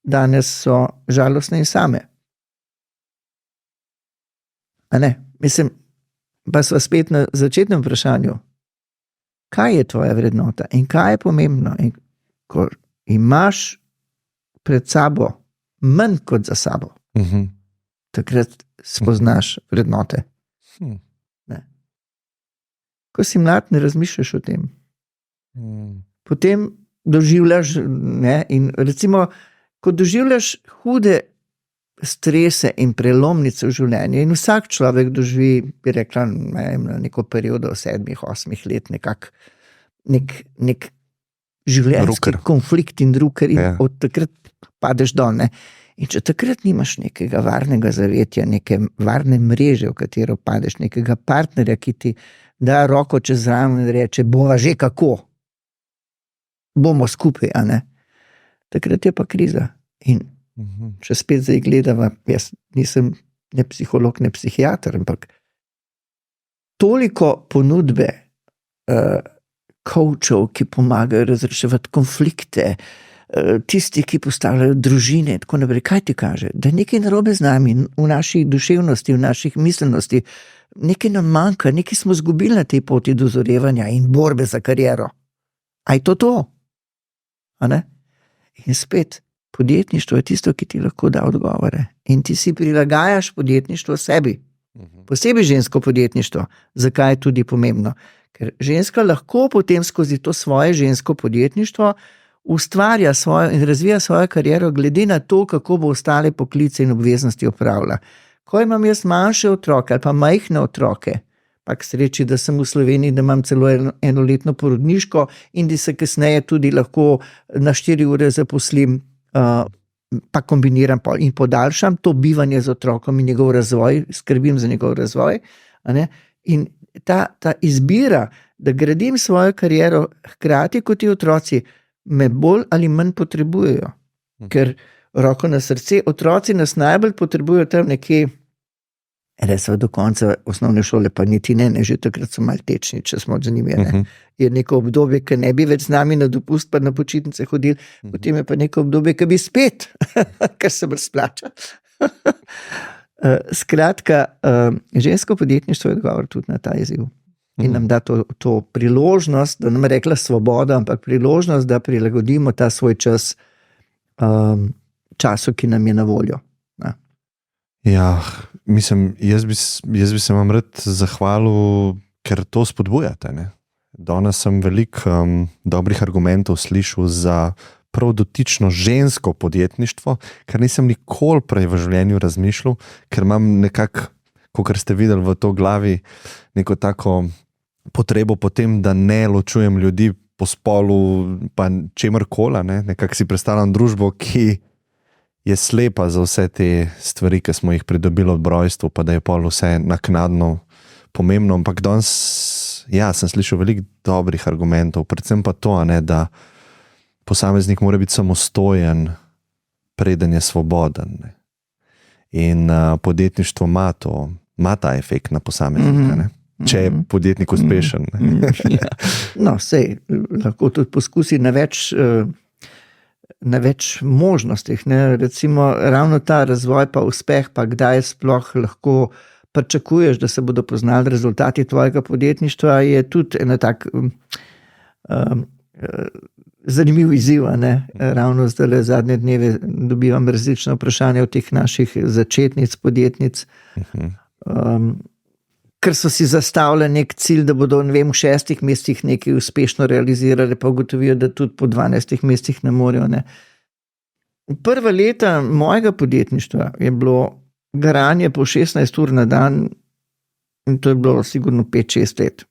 Danes so žalostne in same. Mislim, pa sva spet na začetnem vprašanju. Kaj je tvoja vrednota in kaj je pomembno? In ko imaš pred sabo manj kot za sabo, takrat spoznaš vrednote. Ko si mlad, ne razmišljaš o tem. Potem doživljaš, in recimo, ko doživljaš hude strese in prelomnice v življenju, in vsak človek doživi, bi rekla, neko periodo 7-8 let, nek življenjski konflikt in druker, in od takrat padeš dol. In če takrat nimaš nekega varnega zavetja, neke varne mreže, v katero padeš, nekega partnerja, ki ti da roko čez ramen in reče, bova že kako, bomo skupaj, takrat je pa kriza. In če spet zdaj gledava, jaz nisem ne psiholog, ne psihiater, ampak toliko ponudbe coachov, ki pomagajo razreševati konflikte, tisti, ki postavljajo družine, tako naprej. Kaj ti kaže? Da je nekaj narobe z nami, v naši duševnosti, v naših miselnosti, nekaj nam manjka, nekaj smo izgubili na tej poti dozorevanja in borbe za kariero. A je to? A ne? In spet, podjetništvo je tisto, ki ti lahko da odgovore. In ti si prilagajaš podjetništvo sebi. Posebej žensko podjetništvo. Zakaj je tudi pomembno? Ker ženska lahko potem skozi to svoje žensko podjetništvo ustvarja svojo in razvija svojo kariero glede na to, kako bo ostale poklice in obveznosti opravila. Ko imam jaz manjše otroke ali pa majhne otroke, pa k sreči, da sem v Sloveniji, da imam celo enoletno porodniško in da se kasneje tudi lahko na 4 ure zaposlim, pa kombiniram in podaljšam to bivanje z otrokom in njegov razvoj, skrbim za njegov razvoj. In ta izbira, da gradim svojo kariero hkrati kot ti otroci, me bolj ali manj potrebujejo. Ker roko na srce, otroci nas najbolj potrebujejo tam nekje, resva do konca osnovne šole, pa niti ne, že takrat so malo tečni, če smo z njimi. Je neko obdobje, ki ne bi več z nami na dopust, pa na počitnice hodili, potem je pa neko obdobje, ki bi spet, ker se razplača. Skratka, žensko podjetništvo je odgovor tudi na ta izziv. In nam da to priložnost, da nam rekla svoboda, ampak priložnost, da prilagodimo ta svoj čas času, ki nam je na voljo. Ja, mislim, jaz bi se vam rad zahvalil, ker to spodbujate. Ne? Danes sem veliko dobrih argumentov slišal za prav dotično žensko podjetništvo, ker nisem nikoli prej v življenju razmišljal, ker imam nekako, kot ste videli v to glavi, neko tako potrebo potem, da ne ločujem ljudi po spolu, pa čemarkola, nekako si predstavljam družbo, ki je slepa za vse te stvari, ki smo jih pridobili od rojstva, pa da je pol vse naknadno pomembno, ampak danes, sem slišal veliko dobrih argumentov, predvsem pa to, da posameznik mora biti samostojen, preden je svoboden. In podjetništvo ima ta efekt na posameznika, če je podjetnik uspešen. No, sej, lahko tudi poskusi na več možnostih. Recimo, ravno ta razvoj pa uspeh, pa kdaj sploh lahko pričakuješ, da se bodo poznali rezultati tvojega podjetništva, je tudi ena tak zanimiv izziv. Ravno zdaj zadnje dneve dobivam različne vprašanja od teh naših začetnic, podjetnic, ker so si zastavili nek cilj, da bodo v 6 mesecih nekaj uspešno realizirali, pa ugotovijo, da tudi po 12 mesecih ne morejo. Prva leta mojega podjetništva je bilo garanje po 16 ur na dan in to je bilo sigurno 5-6 let.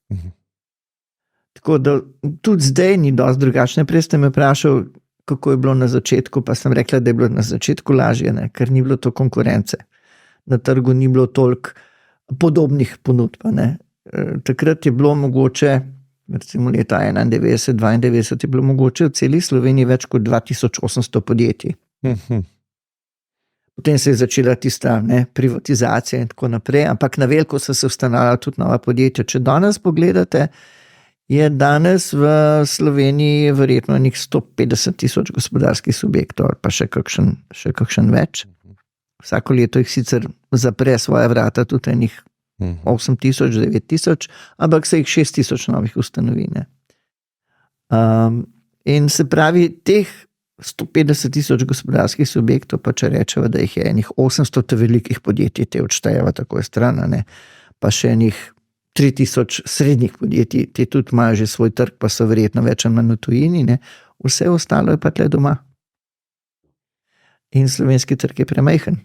Tako da tudi zdaj ni dosti drugačne. Prej ste me vprašal, kako je bilo na začetku, pa sem rekla, da je bilo na začetku lažje, ker ni bilo to konkurence. Na trgu ni bilo toliko podobnih ponudb. Takrat je bilo mogoče, recimo leta 91-92, je bilo mogoče v celi Sloveniji več kot 2800 podjetij. Potem se je začela tista privatizacija in tako naprej, ampak na veliko so se ustanavljala tudi nova podjetja. Če danes pogledate, je danes v Sloveniji verjetno 150,000 gospodarskih subjektov, pa še kakšen več. Vsako leto jih sicer zapre svoje vrata, tudi enih 8,000, 9,000, ampak se jih 6,000 novih ustanovi. In se pravi, teh 150,000 gospodarskih subjektov, pa če rečeva, da jih je enih 800 velikih podjetij, te odštejeva tako je stran, pa še enih 3,000 srednjih podjetij, te tudi imajo že svoj trg, pa so verjetno več ali manj v tujini, vse ostalo je pa tle doma. In slovenski trg je premajhen.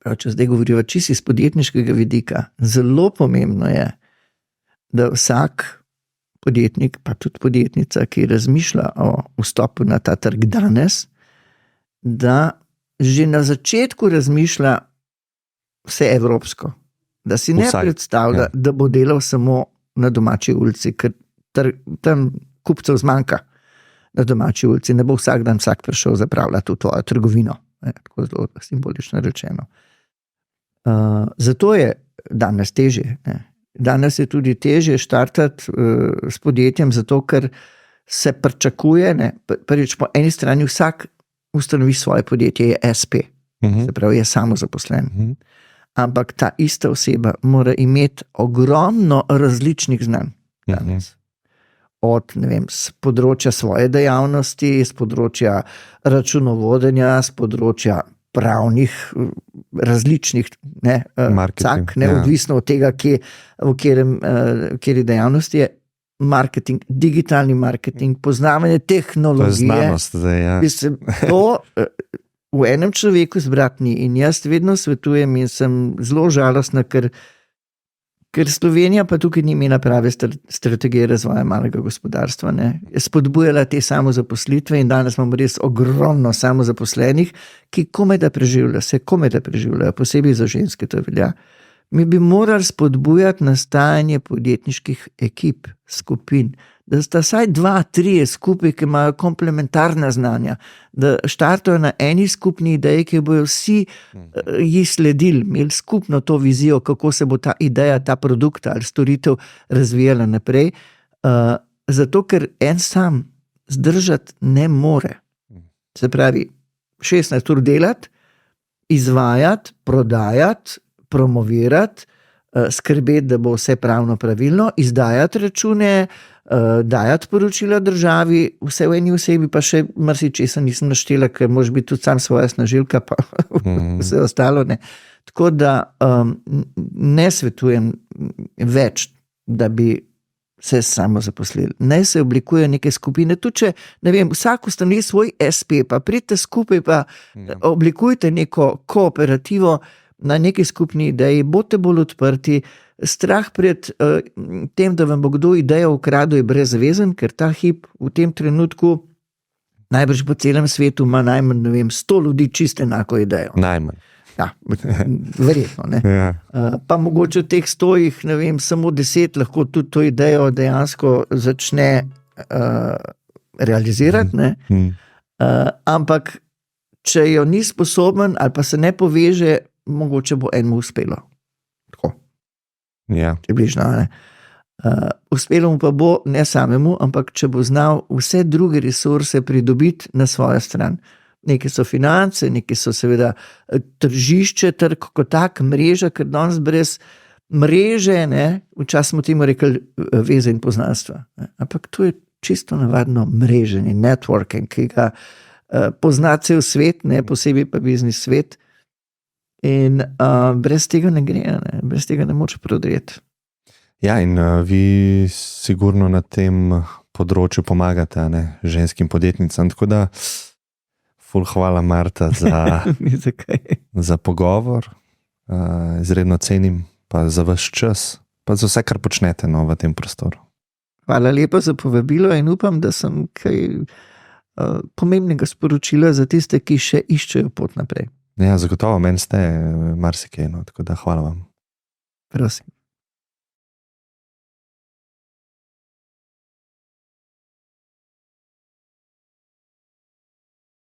Če zdaj govoriva čisto iz podjetniškega vidika, zelo pomembno je, da vsak podjetnik, pa tudi podjetnica, ki razmišlja o vstopu na ta trg danes, da že na začetku razmišlja vse evropsko. Da si ne predstavlja, da bo delal samo na domači ulici, ker tam kupcev zmanjka na domači ulici. Ne bo vsak dan vsak prišel zapravljati v tvojo trgovino. Tako zelo simbolično rečeno. Zato je danes težje. Ne. Danes je tudi težje štartati s podjetjem, zato ker se pričakuje, prvič po eni strani vsak ustanovi svoje podjetje, je SP, se pravi, je samozaposlen. Ampak ta ista oseba mora imeti ogromno različnih znanj danes. Od, z področja svoje dejavnosti, z področja računovodenja, z področja pravnih, različnih cak, odvisno od tega, v kateri dejavnosti je marketing, digitalni marketing, poznavanje tehnologije. To je znanost zdaj, ja. To v enem človeku zbrati ni in jaz vedno svetujem in sem zelo žalostna, ker Slovenija pa tukaj ni imela prave strategije razvoja malega gospodarstva. Je spodbujala te samozaposlitve in danes imamo res ogromno samozaposlenih, ki komaj da preživljajo, posebej za ženske to velja. Mi bi morali spodbujati nastajanje podjetniških ekip, skupin, da sta vsaj 2-3 skupaj, ki imajo komplementarna znanja, da štartajo na eni skupni ideji, ki bojo vsi ji sledili, imeli skupno to vizijo, kako se bo ta ideja, ta produkt ali storitev razvijala naprej, zato ker en sam zdržati ne more. Se pravi, 16 ur delati, izvajati, prodajati, promovirati, skrbeti, da bo vse pravno pravilno, izdajati račune, dajati poročila državi, vse v eni osebi, pa še marsičesa nisem naštela, ker moraš biti tudi sam svoja snažilka, pa vse ostalo. Ne. Tako da ne svetujem več, da bi se samo zaposlili. Ne se oblikuje neke skupine, tudi če, vsak ustanovi svoj SP, pa pridite skupaj, pa oblikujte neko kooperativo na neki skupni ideji, boste bolj odprti. Strah pred tem, da vam bo kdo idejo ukradel, je brezvezen, ker ta hip v tem trenutku najbrž po celem svetu ima najmanj, 100 ljudi čisto enako idejo. Najmanj. Ja, verjetno, ne. Ja. Pa mogoče v teh 100, samo 10 lahko tudi to idejo dejansko začne realizirati, ne. Ampak če jo ni sposoben ali pa se ne poveže, mogoče bo enemu uspelo. Tako. Ja. Približno, ne. Uspelo mu pa bo ne samemu, ampak če bo znal vse druge resurse pridobiti na svojo stran. Nekaj so finance, nekaj so seveda tržišče, trg kot tak, mreža, ker danes brez mreže, včasih smo temu rekli veze in poznanstva. Ampak to je čisto navadno mreženje, networking, ki ga pozna cel svet, posebej pa biznis svet. In brez tega ne gre, brez tega ne moče prodreti. Ja, in vi sigurno na tem področju pomagate, ženskim podjetnicam, tako da ful hvala, Marta, za pogovor, izredno cenim, pa za vaš čas, pa za vse, kar počnete v tem prostoru. Hvala lepa za povabilo in upam, da sem kaj pomembnega sporočila za tiste, ki še iščejo pot naprej. Ja, zagotovo, meni ste marsikaj, tako da hvala vam. Prosim.